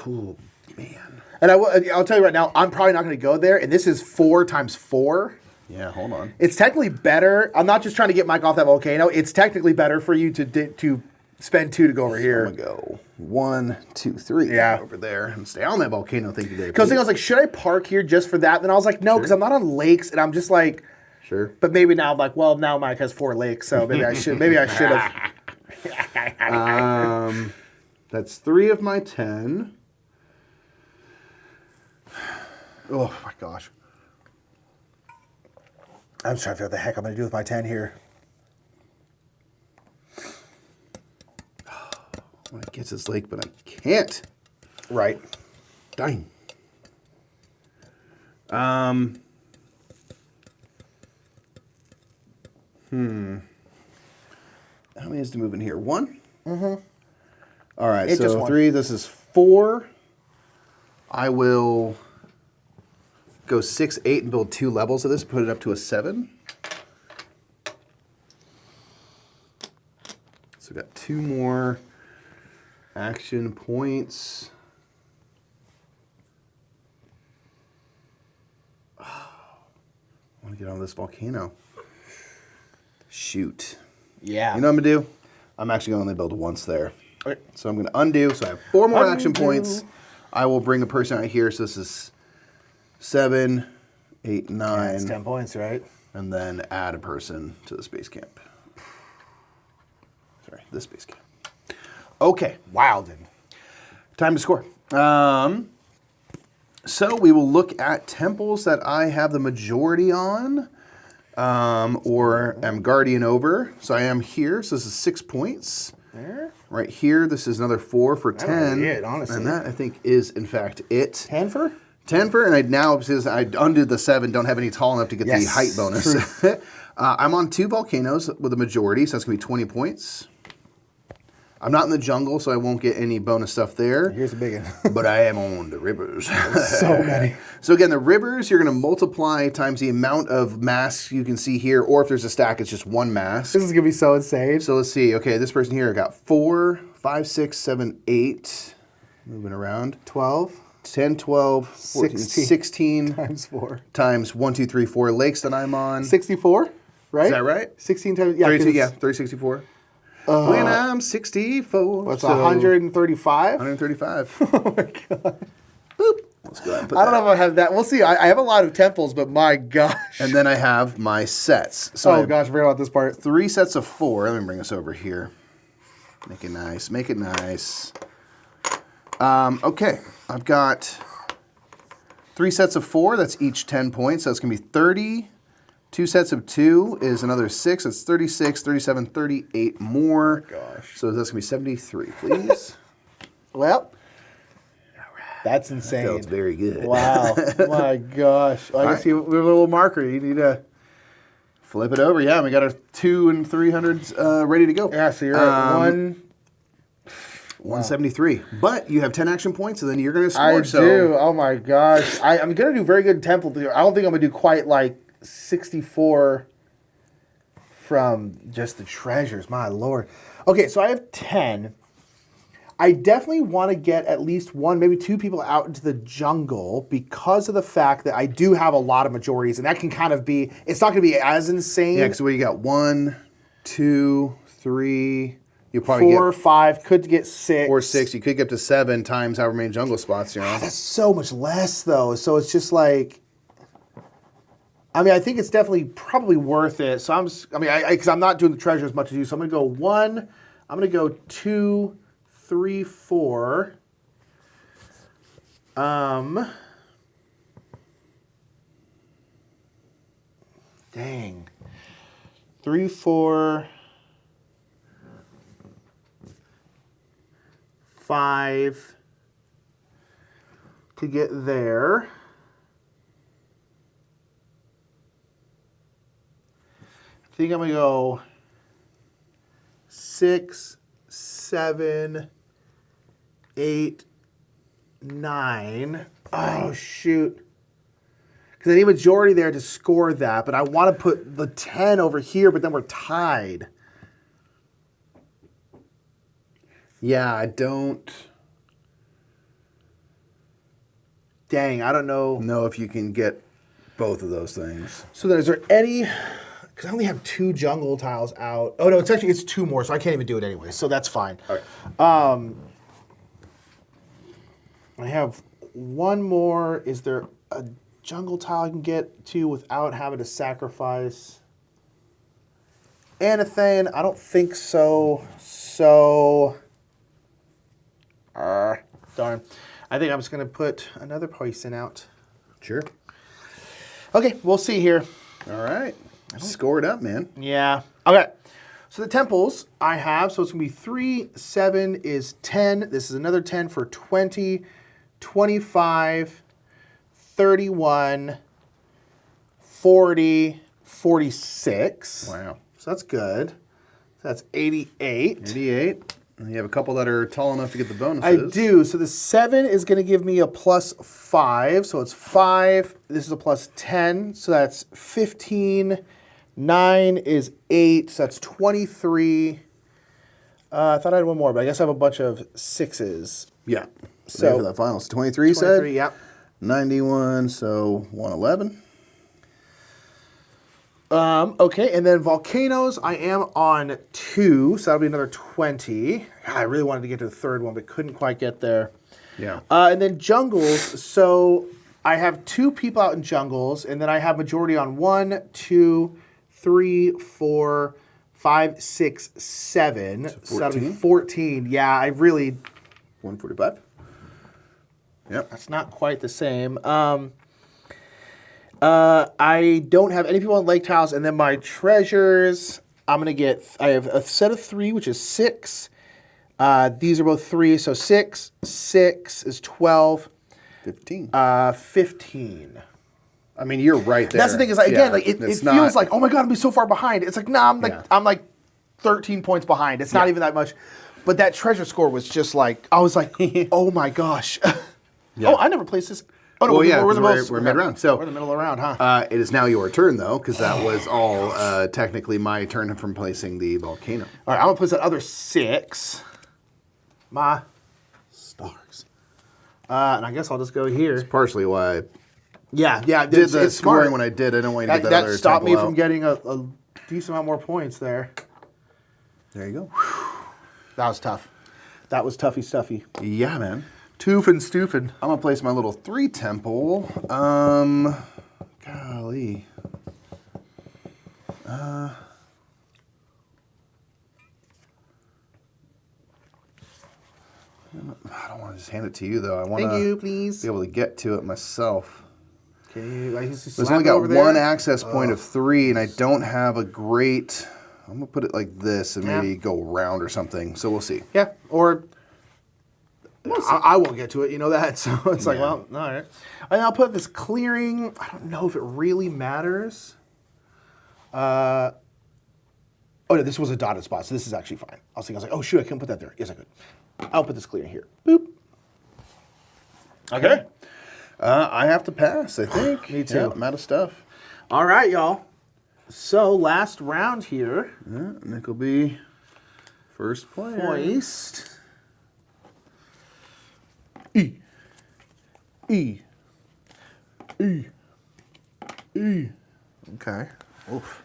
Speaker 2: Oh, man.
Speaker 1: And I'll tell you right now, I'm probably not going to go there. And this is 4 times 4.
Speaker 2: Yeah, hold on.
Speaker 1: It's technically better. I'm not just trying to get Mike off that volcano. It's technically better for you to spend 2 to go over
Speaker 2: I'm
Speaker 1: here.
Speaker 2: going to go 1, 2, 3
Speaker 1: Yeah.
Speaker 2: over there and stay on that volcano. Thank you, Dave.
Speaker 1: Because I was like, should I park here just for that? Then I was like, no, because I'm not on lakes, and I'm just like,
Speaker 2: Sure.
Speaker 1: but maybe now I'm like, well, now Mike has 4 lakes, so maybe I should have.
Speaker 2: That's 3 of my 10.
Speaker 1: Oh my gosh. I'm just trying to figure out what the heck I'm going to do with my 10 here.
Speaker 2: I want to get this lake, but I can't.
Speaker 1: Right.
Speaker 2: Dang. How many is to move in here? 1? Mm-hmm. All right,
Speaker 1: It's just
Speaker 2: so
Speaker 1: 1.
Speaker 2: 3, this is 4. I will go 6, 8, and build 2 levels of this, put it up to a 7. we got 2 more action points. Oh, I want to get on this volcano. Shoot.
Speaker 1: Yeah.
Speaker 2: You know what I'm going to do? I'm actually going to only build once there. Okay. So I'm going to undo. So I have 4 more action points. I will bring a person out here. So this is 7, 8, 9.
Speaker 1: That's 10 points, right?
Speaker 2: And then add a person to the space camp. Sorry, this space camp. Okay.
Speaker 1: Wildin'.
Speaker 2: Time to score. So we will look at temples that I have the majority on, or am guardian over. So I am here. So this is 6 points.
Speaker 1: There.
Speaker 2: Right here, this is another 4 for 10.
Speaker 1: That might be it, honestly.
Speaker 2: And that, I think, is, in fact, it.
Speaker 1: 10 for?
Speaker 2: 10 for, and I now, since I undid the 7, don't have any tall enough to get the height bonus. I'm on 2 volcanoes with a majority, so that's going to be 20 points. I'm not in the jungle, so I won't get any bonus stuff there.
Speaker 1: Here's a big one.
Speaker 2: But I am on the rivers.
Speaker 1: So many.
Speaker 2: So again, the rivers, you're going to multiply times the amount of masks you can see here, or if there's a stack, it's just 1 mask.
Speaker 1: This is going to be so insane.
Speaker 2: So let's see. Okay, this person here got 4, 5, 6, 7, 8. Moving around.
Speaker 1: 12.
Speaker 2: 10, 12, 14, 16
Speaker 1: times 4.
Speaker 2: Times 1, 2, 3, 4 lakes that I'm on.
Speaker 1: 64, right?
Speaker 2: Is that right?
Speaker 1: 16 times, yeah.
Speaker 2: 32, yeah, 364. When I'm 64.
Speaker 1: What's
Speaker 2: so
Speaker 1: 135?
Speaker 2: 135.
Speaker 1: Oh my god.
Speaker 2: Boop. Let's go ahead and put
Speaker 1: I don't
Speaker 2: that.
Speaker 1: know if I have that. We'll see. I have a lot of temples, but my gosh.
Speaker 2: And then I have my sets. So I
Speaker 1: Oh
Speaker 2: have
Speaker 1: gosh, I forgot about this part.
Speaker 2: 3 sets of 4. Let me bring this over here. Make it nice. Make it nice. Okay. I've got 3 sets of 4. That's each 10 points. So that's going to be 30. 2 sets of 2 is another 6. That's 36, 37, 38 more.
Speaker 1: Oh gosh.
Speaker 2: So that's going to be 73, please.
Speaker 1: Well, that's insane.
Speaker 2: That feels very good.
Speaker 1: Wow. My gosh. Well, I guess you have a little marker. You need to
Speaker 2: Flip it over. Yeah, we got our 2 and 300s ready to go.
Speaker 1: Yeah, so you're at
Speaker 2: 173. But you have 10 action points, and then you're going to score.
Speaker 1: I do. Oh my gosh. I'm going to do very good in temple. I don't think I'm going to do quite like 64 from just the treasures. My lord. Okay, so I have 10. I definitely want to get at least 1, maybe 2 people out into the jungle because of the fact that I do have a lot of majorities, and that can kind of be, it's not going to be as insane.
Speaker 2: Yeah, because you got 1, 2, 3, you'll probably
Speaker 1: 4,
Speaker 2: get
Speaker 1: 5, could get 6.
Speaker 2: or 6. You could get up to 7 times however many jungle spots you're on.
Speaker 1: That's so much less, though. So it's just like, I mean, I think it's definitely probably worth it. So because I'm not doing the treasure as much as you. So I'm going to go 1. I'm going to go 2, 3, 4. Dang. 3, 4. 5 to get there. I think I'm going to go 6, 7, 8, 9. Oh, shoot. Because I need majority there to score that, but I want to put the 10 over here, but then we're tied.
Speaker 2: Yeah, I don't
Speaker 1: Dang, I don't know.
Speaker 2: know if you can get both of those things.
Speaker 1: So then is there any, because I only have 2 jungle tiles out. Oh no, it's 2 more, so I can't even do it anyway, so that's fine.
Speaker 2: All right.
Speaker 1: I have 1 more. Is there a jungle tile I can get to without having to sacrifice anything? I don't think so. So, darn. I think I'm just going to put another poison out.
Speaker 2: Sure.
Speaker 1: Okay, we'll see here.
Speaker 2: All right. Score it up, man.
Speaker 1: Yeah. Okay. So the temples I have, so it's going to be 3, 7 is 10. This is another 10 for 20, 25, 31, 40, 46.
Speaker 2: Wow.
Speaker 1: So that's good. So that's 88.
Speaker 2: 88. And you have a couple that are tall enough to get the bonuses.
Speaker 1: I do. So the 7 is going to give me a plus 5. So it's 5. This is a plus 10. So that's 15. 9 is 8. So that's 23. I thought I had one more, but I guess I have a bunch of 6s.
Speaker 2: Yeah.
Speaker 1: So-
Speaker 2: So for that final. So 23, you
Speaker 1: 23,
Speaker 2: said?
Speaker 1: yep.
Speaker 2: 91, so 111.
Speaker 1: Okay, and then volcanoes, I am on 2, so that'll be another 20. God, I really wanted to get to the third one, but couldn't quite get there.
Speaker 2: Yeah.
Speaker 1: And then jungles, so I have 2 people out in jungles, and then I have majority on 1, 2, 3, 4, 5, 6, 7. So that'll be 14. Yeah, I really...
Speaker 2: 145. Yep.
Speaker 1: That's not quite the same. I don't have any people on lake tiles, and then my treasures, I have a set of 3, which is 6. These are both 3, so 6 is 12.
Speaker 2: 15.
Speaker 1: 15.
Speaker 2: I mean, you're right there.
Speaker 1: That's the thing is, it feels like, oh my God, I'm so far behind. It's like, nah, I'm like 13 points behind. It's not even that much. But that treasure score was just like, I was like, oh my gosh. Oh, I never placed this. Oh, no,
Speaker 2: we're mid-round. So
Speaker 1: we're in the middle of the round, huh?
Speaker 2: it is now your turn, though, because that was all technically my turn from placing the volcano.
Speaker 1: All right, I'm going to place that other 6. My stars. And I guess I'll just go here.
Speaker 2: Partially why I
Speaker 1: Yeah,
Speaker 2: did the
Speaker 1: it's
Speaker 2: scoring
Speaker 1: smart.
Speaker 2: when I did. I didn't want to get that
Speaker 1: That
Speaker 2: other
Speaker 1: stopped me
Speaker 2: temple
Speaker 1: from
Speaker 2: out.
Speaker 1: getting a decent amount more points there.
Speaker 2: There you go.
Speaker 1: That was tough. That was toughy stuffy.
Speaker 2: Yeah, man.
Speaker 1: Toofing, stoofing.
Speaker 2: I'm going to place my little 3 temple. Golly. I don't want to just hand it to you, though. I want
Speaker 1: Thank you,
Speaker 2: to
Speaker 1: please.
Speaker 2: be able to get to it myself.
Speaker 1: Can you,
Speaker 2: There's only got one access point of 3, and I don't have a great... I'm going to put it like this and maybe go around or something. So we'll see.
Speaker 1: Yeah, or... I won't get to it, you know that. So it's like, well, all right. And I'll put this clearing. I don't know if it really matters. Oh, no, this was a dotted spot, so this is actually fine. I was like, oh, shoot, I couldn't put that there. Yes, I could. I'll put this clearing here. Boop. Okay.
Speaker 2: I have to pass, I think.
Speaker 1: Me too.
Speaker 2: Yeah, I'm out of stuff.
Speaker 1: All right, y'all. So, last round here.
Speaker 2: Yeah, Nick will be first player.
Speaker 1: Hoist. E. E. E. E.
Speaker 2: Okay.
Speaker 1: Oof.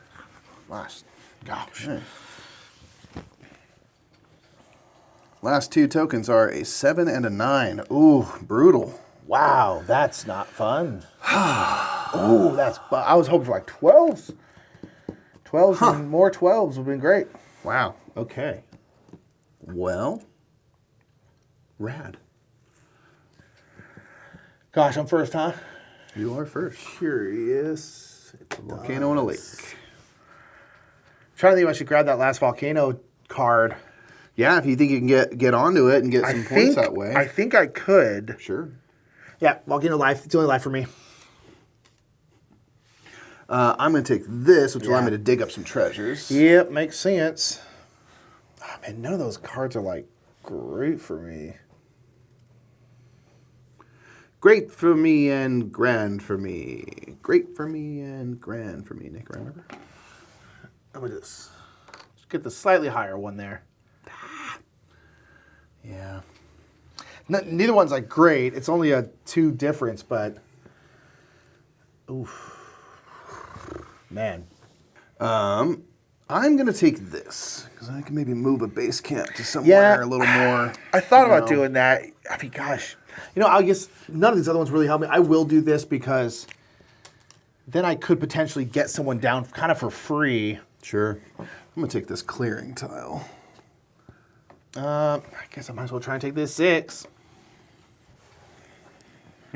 Speaker 1: Gosh.
Speaker 2: Okay. Last 2 tokens are a 7 and a 9. Ooh, brutal.
Speaker 1: Wow, that's not fun. Oh, I was hoping for like 12s. 12s and more 12s would have been great.
Speaker 2: Wow.
Speaker 1: Okay.
Speaker 2: Well, rad.
Speaker 1: Gosh, I'm first, huh?
Speaker 2: You are first.
Speaker 1: Curious.
Speaker 2: Volcano and a lake.
Speaker 1: Trying to think if I should grab that last volcano card.
Speaker 2: Yeah, if you think you can get onto it and get some points that way.
Speaker 1: I think I could.
Speaker 2: Sure.
Speaker 1: Yeah, volcano life. It's the only life for me.
Speaker 2: I'm going to take this, which will allow me to dig up some treasures.
Speaker 1: Yep, makes sense. Oh, man, none of those cards are like great for me.
Speaker 2: Great for me and grand for me. Great for me and grand for me, Nick, remember?
Speaker 1: I'm going to just get the slightly higher one there.
Speaker 2: Yeah.
Speaker 1: Neither one's like great. It's only a 2 difference, but oof, man.
Speaker 2: I'm going to take this because I can maybe move a base camp to somewhere a little more.
Speaker 1: I thought about doing that. I mean, gosh, I guess none of these other ones really help me. I will do this because then I could potentially get someone down kind of for free.
Speaker 2: Sure. I'm going to take this clearing tile.
Speaker 1: I guess I might as well try and take this 6.
Speaker 2: I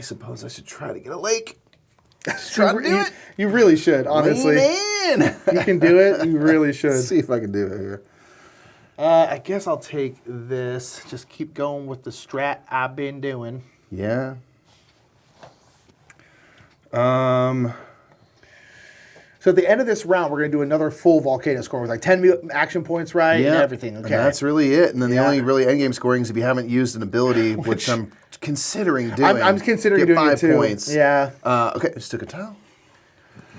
Speaker 2: suppose I should try to get a lake.
Speaker 1: Try to do it. You really should, honestly.
Speaker 2: Lean in.
Speaker 1: You can do it. You really should.
Speaker 2: Let's see if I can do it here.
Speaker 1: I guess I'll take this. Just keep going with the strat I've been doing.
Speaker 2: Yeah.
Speaker 1: So at the end of this round, we're going to do another full volcano score with like 10 action points, right?
Speaker 2: Yeah.
Speaker 1: And everything. Okay.
Speaker 2: And that's really it. And then the
Speaker 1: Yeah.
Speaker 2: only really endgame scoring is if you haven't used an ability, which I'm considering doing.
Speaker 1: I'm considering
Speaker 2: get
Speaker 1: doing
Speaker 2: 5
Speaker 1: it too.
Speaker 2: points.
Speaker 1: Yeah.
Speaker 2: Okay, I just took a tile.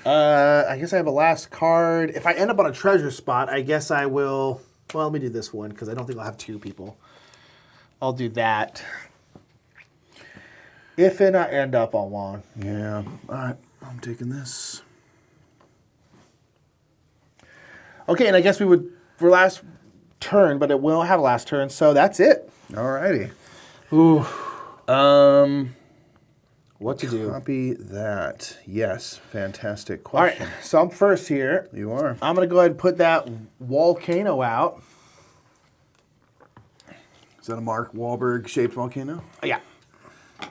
Speaker 1: I guess I have a last card. If I end up on a treasure spot, I guess I will. Well, let me do this one because I don't think I'll have two people. I'll do that. If and I end up on one.
Speaker 2: Yeah. All right. I'm taking this.
Speaker 1: Okay, and I guess we would for last turn, but it will have a last turn, so that's it.
Speaker 2: All righty.
Speaker 1: Ooh. What to do?
Speaker 2: Copy that. Yes. Fantastic
Speaker 1: All right,
Speaker 2: question.
Speaker 1: so I'm first here.
Speaker 2: You are.
Speaker 1: I'm gonna go ahead and put that volcano out.
Speaker 2: Is that a Mark Wahlberg shaped volcano?
Speaker 1: Yeah.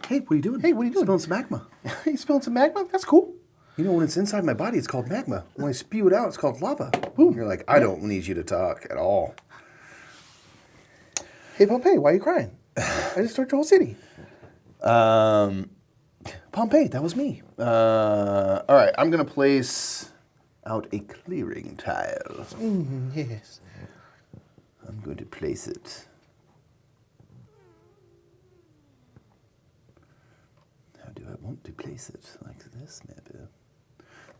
Speaker 2: Hey, what are you doing?
Speaker 1: Hey, what are you doing?
Speaker 2: Spilling some magma.
Speaker 1: You spilling some magma? That's cool.
Speaker 2: You know, when it's inside my body, it's called magma. When I spew it out, it's called lava. Boom. You're like, I don't need you to talk at all.
Speaker 1: Hey, Pompeii, why are you crying? I just started your whole city.
Speaker 2: Pompeii, that was me. All right, I'm going to place out a clearing tile.
Speaker 1: Yes.
Speaker 2: I'm going to place it. How do I want to place it? Like this, maybe.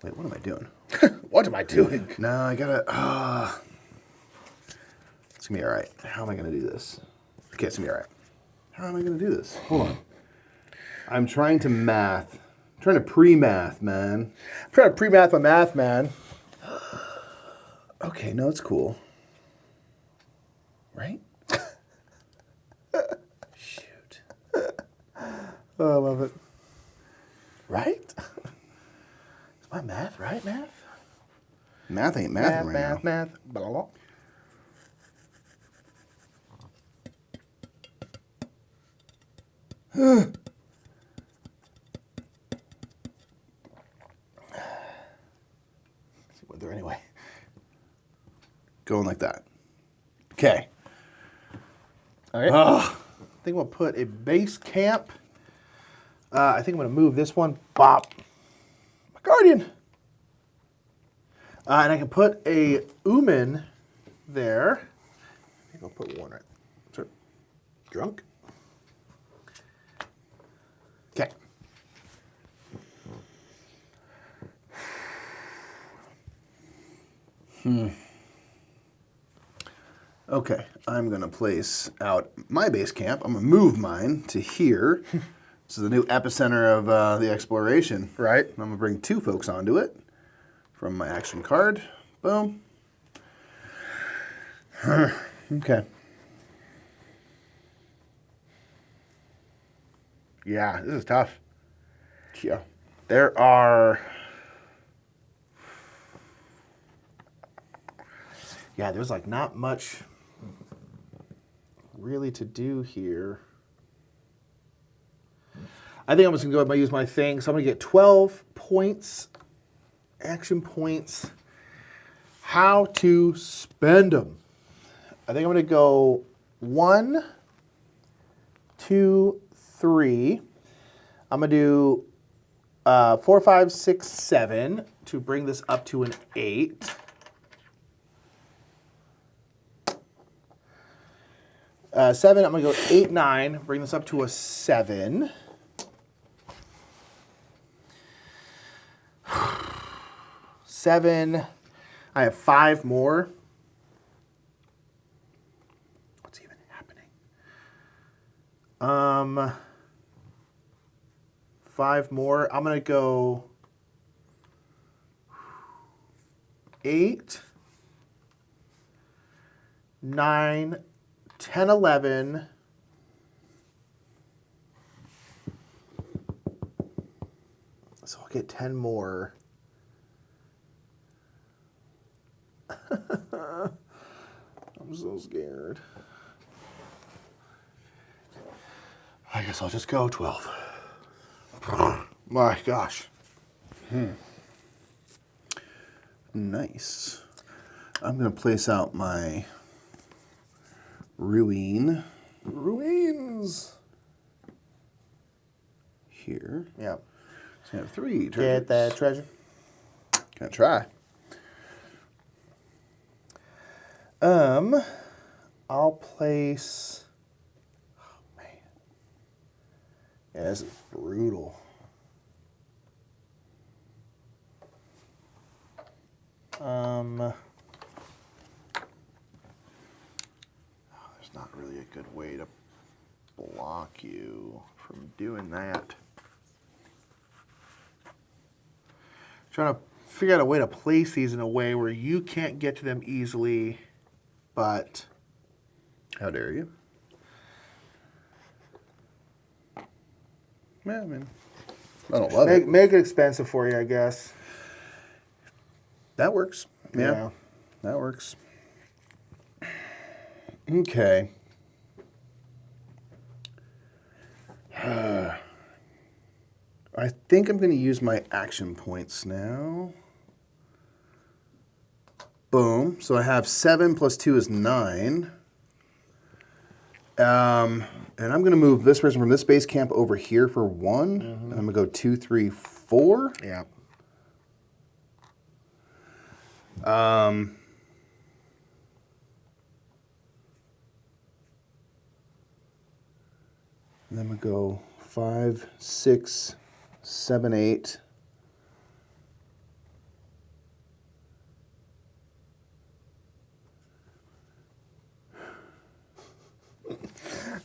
Speaker 2: Wait, what am I doing?
Speaker 1: What am I doing?
Speaker 2: No, I gotta. It's gonna be all right. How am I gonna do this? Okay, it's gonna be all right. How am I gonna do this? Hold on. I'm trying to math. I'm trying to pre-math, man.
Speaker 1: I'm trying to pre-math my math, man.
Speaker 2: Okay, no, it's cool. Right? Shoot.
Speaker 1: Oh, I love it. Right? Is my math right, math?
Speaker 2: Math ain't mathing right now.
Speaker 1: Math. Blah, blah. Went there anyway.
Speaker 2: Going like that. Okay.
Speaker 1: All right. I think we'll put a base camp. I think I'm going to move this one. Bop. My guardian. And I can put a Ooman there. I think I'll put one right. Sure. Drunk. Okay.
Speaker 2: Okay, I'm gonna place out my base camp. I'm gonna move mine to here. This is the new epicenter of the exploration.
Speaker 1: Right.
Speaker 2: I'm gonna bring two folks onto it from my action card. Boom. Okay.
Speaker 1: Yeah, this is tough.
Speaker 2: Yeah.
Speaker 1: There are... Yeah, there's like not much really to do here. I think I'm just going to go ahead and use my thing. So I'm going to get 12 points, action points. How to spend them. I think I'm going to go 1, 2, 3. I'm going to do 4, 5, 6, 7 to bring this up to an 8. Seven, I'm going to go 8, 9, bring this up to a 7. Seven, I have 5 more. What's even happening? 5 more. I'm going to go 8, 9, 10, 11. So I'll get 10 more. I'm so scared. I guess I'll just go 12. My gosh.
Speaker 2: Nice. I'm gonna place out my ruin
Speaker 1: Ruins.
Speaker 2: here.
Speaker 1: Yeah.
Speaker 2: So I have 3 treasures.
Speaker 1: Get that treasure.
Speaker 2: Gonna try.
Speaker 1: I'll place. Oh man. Yeah, this is brutal. There's not really a good way to block you from doing that. Trying to figure out a way to place these in a way where you can't get to them easily, but...
Speaker 2: How dare you? Yeah, I mean, I don't love it.
Speaker 1: Make it expensive for you, I guess.
Speaker 2: That works. Yeah, that works. Okay. I think I'm going to use my action points now. Boom. So I have 7 plus 2 is 9. And I'm going to move this person from this base camp over here for 1. And I'm going to go 2, 3, 4.
Speaker 1: Yeah.
Speaker 2: And then I'm going to go 5, 6, 7, 8.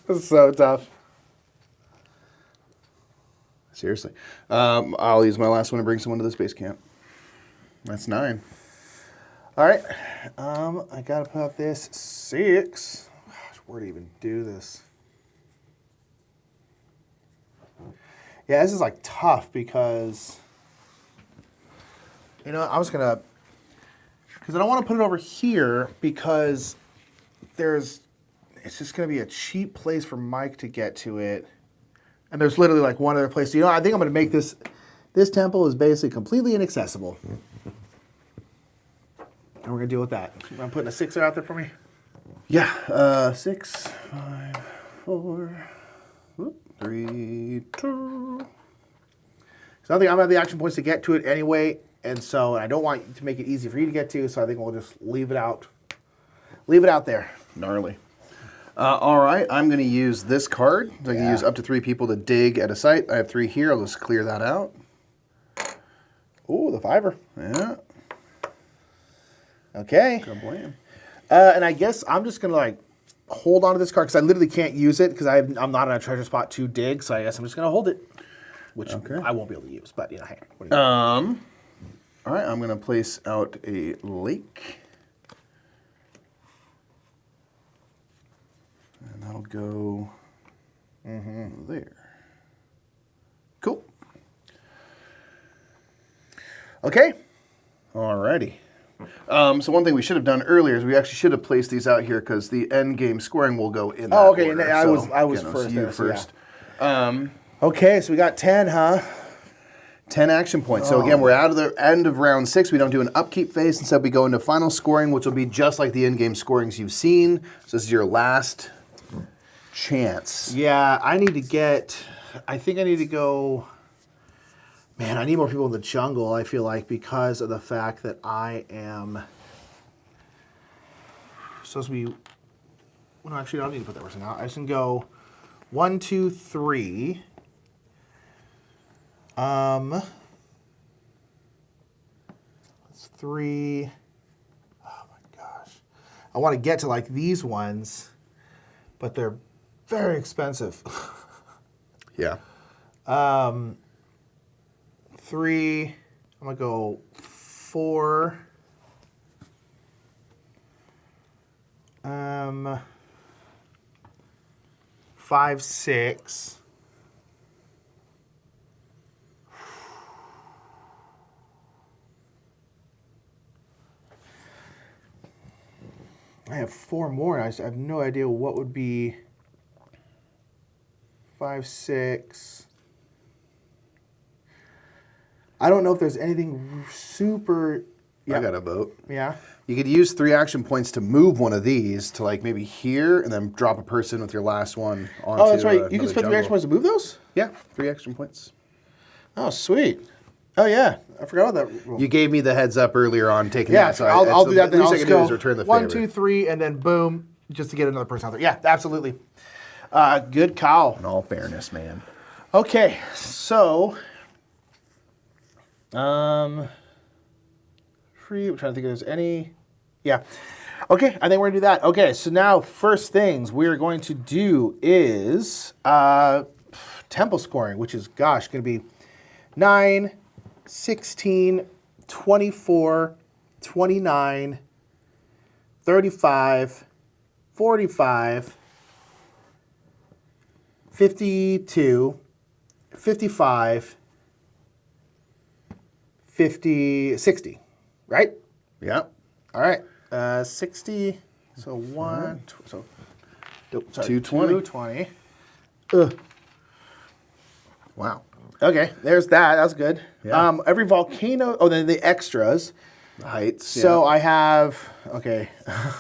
Speaker 1: This is so tough.
Speaker 2: Seriously. I'll use my last one to bring someone to this base camp. That's 9.
Speaker 1: All right. I got to put up this 6. Gosh, where to even do this? Yeah, this is like tough because, you know, I was going to, because I don't want to put it over here because it's just going to be a cheap place for Mike to get to it. And there's literally like one other place. You know, I think I'm going to make this temple is basically completely inaccessible. And we're going to deal with that. I'm putting a 6 out there for me.
Speaker 2: Yeah. 6, 5, 4, 3, 2.
Speaker 1: So I think I'm going to have the action points to get to it anyway. And so I don't want to make it easy for you to get to. So I think we'll just leave it out. Leave it out there.
Speaker 2: Gnarly. All right, I'm going to use this card. I can use up to 3 people to dig at a site. I have 3 here. I'll just clear that out.
Speaker 1: Ooh, the 5er.
Speaker 2: Yeah.
Speaker 1: Okay.
Speaker 2: Kablam.
Speaker 1: And I guess I'm just going to like hold on to this card because I literally can't use it because I'm not on a treasure spot to dig. So I guess I'm just going to hold it, which I won't be able to use. But, you know, hey. What do you
Speaker 2: All right, I'm going to place out a lake. And that'll go there. Cool.
Speaker 1: Okay.
Speaker 2: Alrighty. So one thing we should have done earlier is we actually should have placed these out here because the end game scoring will go in that
Speaker 1: okay.
Speaker 2: order.
Speaker 1: And I was
Speaker 2: so
Speaker 1: first.
Speaker 2: you
Speaker 1: there,
Speaker 2: first.
Speaker 1: Yeah. Okay, so we got 10, huh?
Speaker 2: 10 action points. So again, we're out of the end of round 6. We don't do an upkeep phase. Instead, we go into final scoring, which will be just like the in-game scorings you've seen. So this is your last chance.
Speaker 1: Yeah, I think I need to go. Man, I need more people in the jungle, I feel like, because of the fact that I am supposed to be. Well, actually, I don't need to put that person out. I just can go 1, 2, 3. That's 3. Oh my gosh. I want to get to like these ones, but they're very expensive.
Speaker 2: Yeah.
Speaker 1: 3. I'm gonna go 4. 5, 6. I have 4 more. I have no idea what would be 5, 6. I don't know if there's anything super.
Speaker 2: I got a vote.
Speaker 1: Yeah.
Speaker 2: You could use 3 action points to move one of these to like maybe here and then drop a person with your last one onto.
Speaker 1: Oh, that's right. You can spend 3 action points to move those?
Speaker 2: Yeah, 3 action points.
Speaker 1: Oh, sweet. Oh, yeah. I forgot about that rule.
Speaker 2: You gave me the heads up earlier on taking
Speaker 1: Yeah,
Speaker 2: that. So
Speaker 1: I'll do that.
Speaker 2: The
Speaker 1: Then
Speaker 2: least
Speaker 1: I'll
Speaker 2: I can
Speaker 1: go
Speaker 2: do is return the
Speaker 1: 1,
Speaker 2: favor.
Speaker 1: 2, 3, and then boom, just to get another person out there. Yeah, absolutely. Good call.
Speaker 2: In all fairness, man.
Speaker 1: Okay, so, I'm trying to think if there's any. Yeah. Okay, I think we're going to do that. Okay, so now first things we're going to do is tempo scoring, which is, gosh, going to be 9, 16, 24, 29, 35, 45, 52, 55, 50, 60, right?
Speaker 2: Yeah.
Speaker 1: All right. 60. So one. So. Sorry,
Speaker 2: 220.
Speaker 1: 220.
Speaker 2: Wow.
Speaker 1: Okay, there's that. That's good.
Speaker 2: Yeah.
Speaker 1: Every volcano. Oh, then the extras.
Speaker 2: The heights.
Speaker 1: So I have. Okay.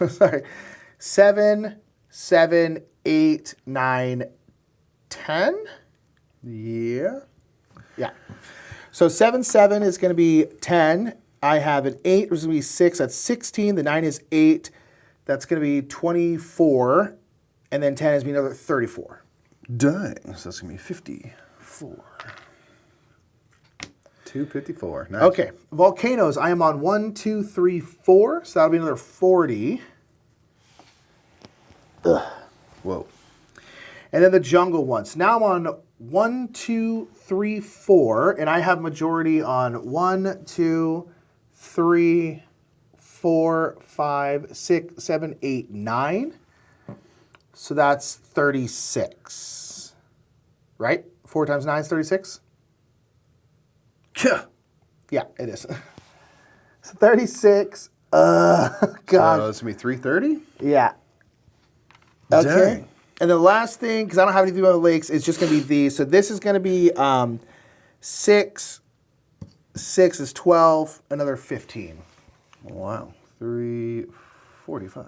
Speaker 1: Sorry. 7, 7, 8, 9, 10.
Speaker 2: Yeah.
Speaker 1: Yeah. So 7, 7 is going to be 10. I have an 8, which is going to be 6. That's 16. The 9 is 8. That's going to be 24. And then 10 is going to be another 34.
Speaker 2: Dang. So that's going to be 54. 254. Nice.
Speaker 1: Okay. Volcanoes. I am on 1, 2, 3, 4. So that'll be another 40.
Speaker 2: Whoa.
Speaker 1: And then the jungle ones. Now I'm on 1, 2, 3, 4. And I have majority on 1, 2, 3, 4, 5, 6, 7, 8, 9. So that's 36. Right? 4 times 9 is 36?
Speaker 2: Yeah.
Speaker 1: Yeah, it is. So 36. Gosh.
Speaker 2: So that's going to be 330?
Speaker 1: Yeah. Okay.
Speaker 2: Dang.
Speaker 1: And the last thing, because I don't have anything about the lakes, it's just going to be these. So this is going to be 6. 6 is 12. Another 15.
Speaker 2: Wow. 345.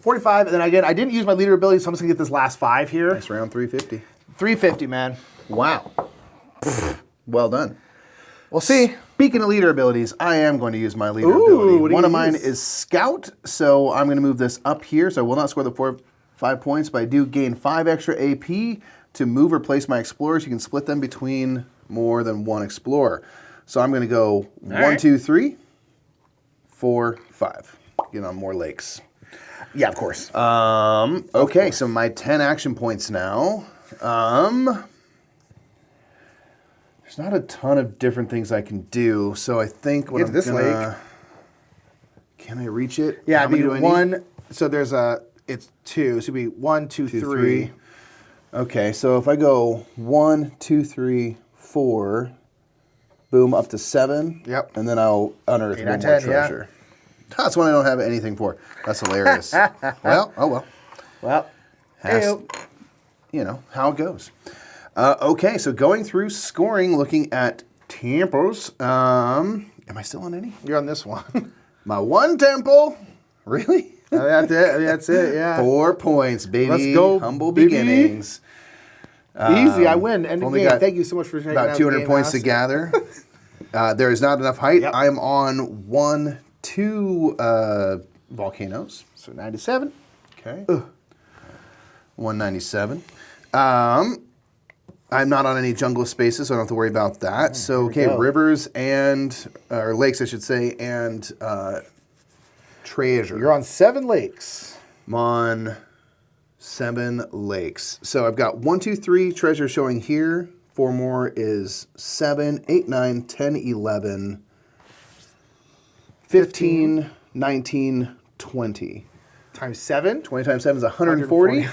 Speaker 1: 45. And then again, I didn't use my leader ability, so I'm just going to get this last 5 here.
Speaker 2: Nice round 350.
Speaker 1: 350, man.
Speaker 2: Wow. Well done.
Speaker 1: We'll see.
Speaker 2: Speaking of leader abilities, I am going to use my leader
Speaker 1: Ooh,
Speaker 2: ability.
Speaker 1: what do
Speaker 2: One
Speaker 1: you
Speaker 2: of mine
Speaker 1: use?
Speaker 2: is Scout, so I'm going to move this up here. So I will not score the 5 points, but I do gain 5 extra AP to move or place my explorers. You can split them between more than one explorer. So I'm going to go 1,
Speaker 1: right.
Speaker 2: 2, 3, 4, 5. Get on more lakes.
Speaker 1: Yeah, of course.
Speaker 2: Okay, so my 10 action points now. There's not a ton of different things I can do, so I think what
Speaker 1: Get
Speaker 2: I'm
Speaker 1: this
Speaker 2: gonna...
Speaker 1: lake.
Speaker 2: Can I reach it?
Speaker 1: Yeah,
Speaker 2: How
Speaker 1: it'd
Speaker 2: many
Speaker 1: be
Speaker 2: do I need?
Speaker 1: 1. So there's it's 2. So it'd be 1, 2,
Speaker 2: 2,
Speaker 1: 3.
Speaker 2: Okay, so if I go 1, 2, 3, 4, boom, up to 7.
Speaker 1: Yep.
Speaker 2: And then I'll unearth
Speaker 1: 8,
Speaker 2: one
Speaker 1: 9,
Speaker 2: more
Speaker 1: 10, yeah.
Speaker 2: treasure. That's one I don't have anything for. That's hilarious. Well, oh well.
Speaker 1: Well,
Speaker 2: Has-
Speaker 1: hey-o.
Speaker 2: You know, how it goes. Okay, so going through scoring, looking at tempos. Am I still on any?
Speaker 1: You're on this one.
Speaker 2: My one temple? Really?
Speaker 1: That's it. That's it, yeah.
Speaker 2: 4 points, baby.
Speaker 1: Let's go,
Speaker 2: Humble
Speaker 1: baby.
Speaker 2: beginnings.
Speaker 1: Easy, I win. End of
Speaker 2: only
Speaker 1: game.
Speaker 2: got
Speaker 1: Thank you so much for checking out
Speaker 2: About
Speaker 1: the
Speaker 2: 200
Speaker 1: Game
Speaker 2: points
Speaker 1: Haus.
Speaker 2: to gather. There is not enough height.
Speaker 1: Yep.
Speaker 2: I'm on 1, 2 volcanoes.
Speaker 1: So 97.
Speaker 2: Okay. 197. I'm not on any jungle spaces, so I don't have to worry about that. So, okay,
Speaker 1: go.
Speaker 2: rivers and, or lakes, I should say, and treasure.
Speaker 1: You're on 7 lakes.
Speaker 2: I'm on 7 lakes. So I've got 1, 2, 3 treasure showing here. 4 more is 7, 8, 9, 10, 11, 15, 19, 20.
Speaker 1: Times 7.
Speaker 2: 20 times 7 is 140.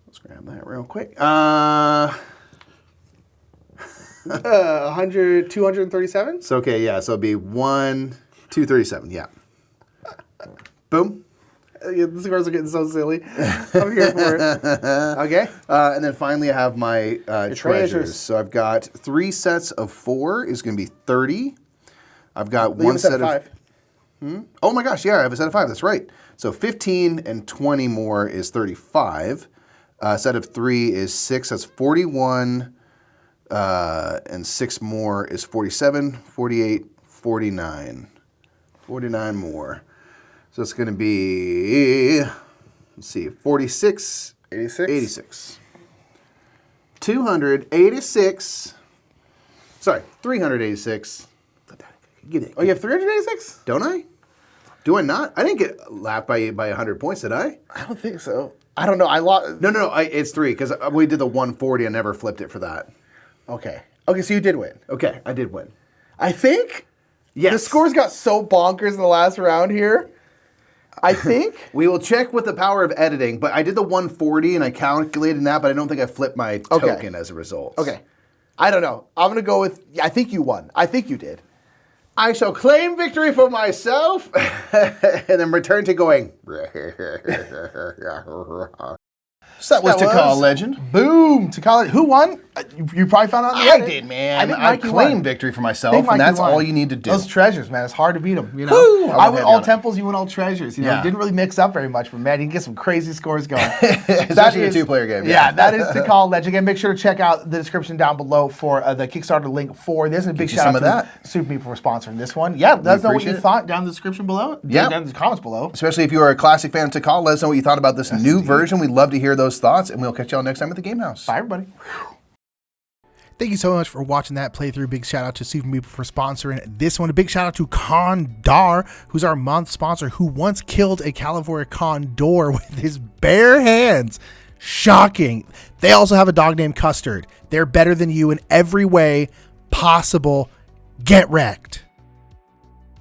Speaker 2: Let's grab that real quick.
Speaker 1: 237.
Speaker 2: So, okay, yeah, so it'll be 237, yeah. Boom.
Speaker 1: Yeah, the scores are getting so silly. I'm here for it. Okay.
Speaker 2: And then finally I have my treasures.
Speaker 1: treasures.
Speaker 2: So I've got 3 sets of 4 is going to be 30. I've got
Speaker 1: You have
Speaker 2: one
Speaker 1: a set
Speaker 2: set
Speaker 1: of
Speaker 2: of...
Speaker 1: 5.
Speaker 2: Oh my gosh, yeah, I have a set of 5, that's right. So 15 and 20 more is 35. A set of 3 is 6, that's 41. And 6 more is 47, 48, 49. 49 more. So it's going to be, let's see, 46,
Speaker 1: 86.
Speaker 2: 86. 286, sorry, 386. Get it.
Speaker 4: Oh, you have 386?
Speaker 2: Don't I? Do I not? I didn't get lapped by 100 points, did I?
Speaker 4: I don't think so. I don't know. I lost.
Speaker 2: No. It's 3 because we did the 140. I never flipped it for that.
Speaker 4: Okay. Okay, so you did win.
Speaker 2: Okay, I did win.
Speaker 4: I think.
Speaker 2: Yes.
Speaker 4: The scores got so bonkers in the last round here. I think.
Speaker 2: We will check with the power of editing, but I did the 140 and I calculated that, but I don't think I flipped my token as a result.
Speaker 4: Okay. I don't know. I'm going to go with, I think you won. I think you did.
Speaker 2: I shall claim victory for myself and then return to going. So that was Tikal Legend.
Speaker 4: Boom. Tikal Legend. Who won? You probably found out in the
Speaker 2: I
Speaker 4: edit.
Speaker 2: did, man.
Speaker 4: I think
Speaker 2: I
Speaker 4: Mikey
Speaker 2: claimed
Speaker 4: won.
Speaker 2: victory for myself,
Speaker 4: I think
Speaker 2: and
Speaker 4: Mikey
Speaker 2: that's
Speaker 4: won.
Speaker 2: all you need to do.
Speaker 4: Those treasures, man. It's hard to beat them. You know?
Speaker 2: Woo!
Speaker 4: I went all
Speaker 2: Heavy on it.
Speaker 4: temples, you went all treasures. You know,
Speaker 2: Yeah.
Speaker 4: didn't really mix up very much, but man, you can get some crazy scores going.
Speaker 2: Especially in a two-player game.
Speaker 4: Yeah, that is Tikal Legend. Again, make sure to check out the description down below for the Kickstarter link for this. And a big
Speaker 2: you
Speaker 4: shout
Speaker 2: some
Speaker 4: out
Speaker 2: of
Speaker 4: to
Speaker 2: that.
Speaker 4: Super Meat for sponsoring this one. Yeah, let us know what you
Speaker 2: appreciate it.
Speaker 4: thought down in the description below.
Speaker 2: Yeah.
Speaker 4: Down in the comments below.
Speaker 2: Especially if you are a classic fan of Tikal, let us know what you thought about this new version. We'd love to hear those thoughts, and we'll catch y'all next time at the Game House.
Speaker 4: Bye, everybody.
Speaker 3: Thank you so much for watching that playthrough. Big shout out to Super Meeple for sponsoring this one. A big shout out to Condor, who's our month sponsor, who once killed a California condor with his bare hands. Shocking. They also have a dog named Custard. They're better than you in every way possible. Get wrecked.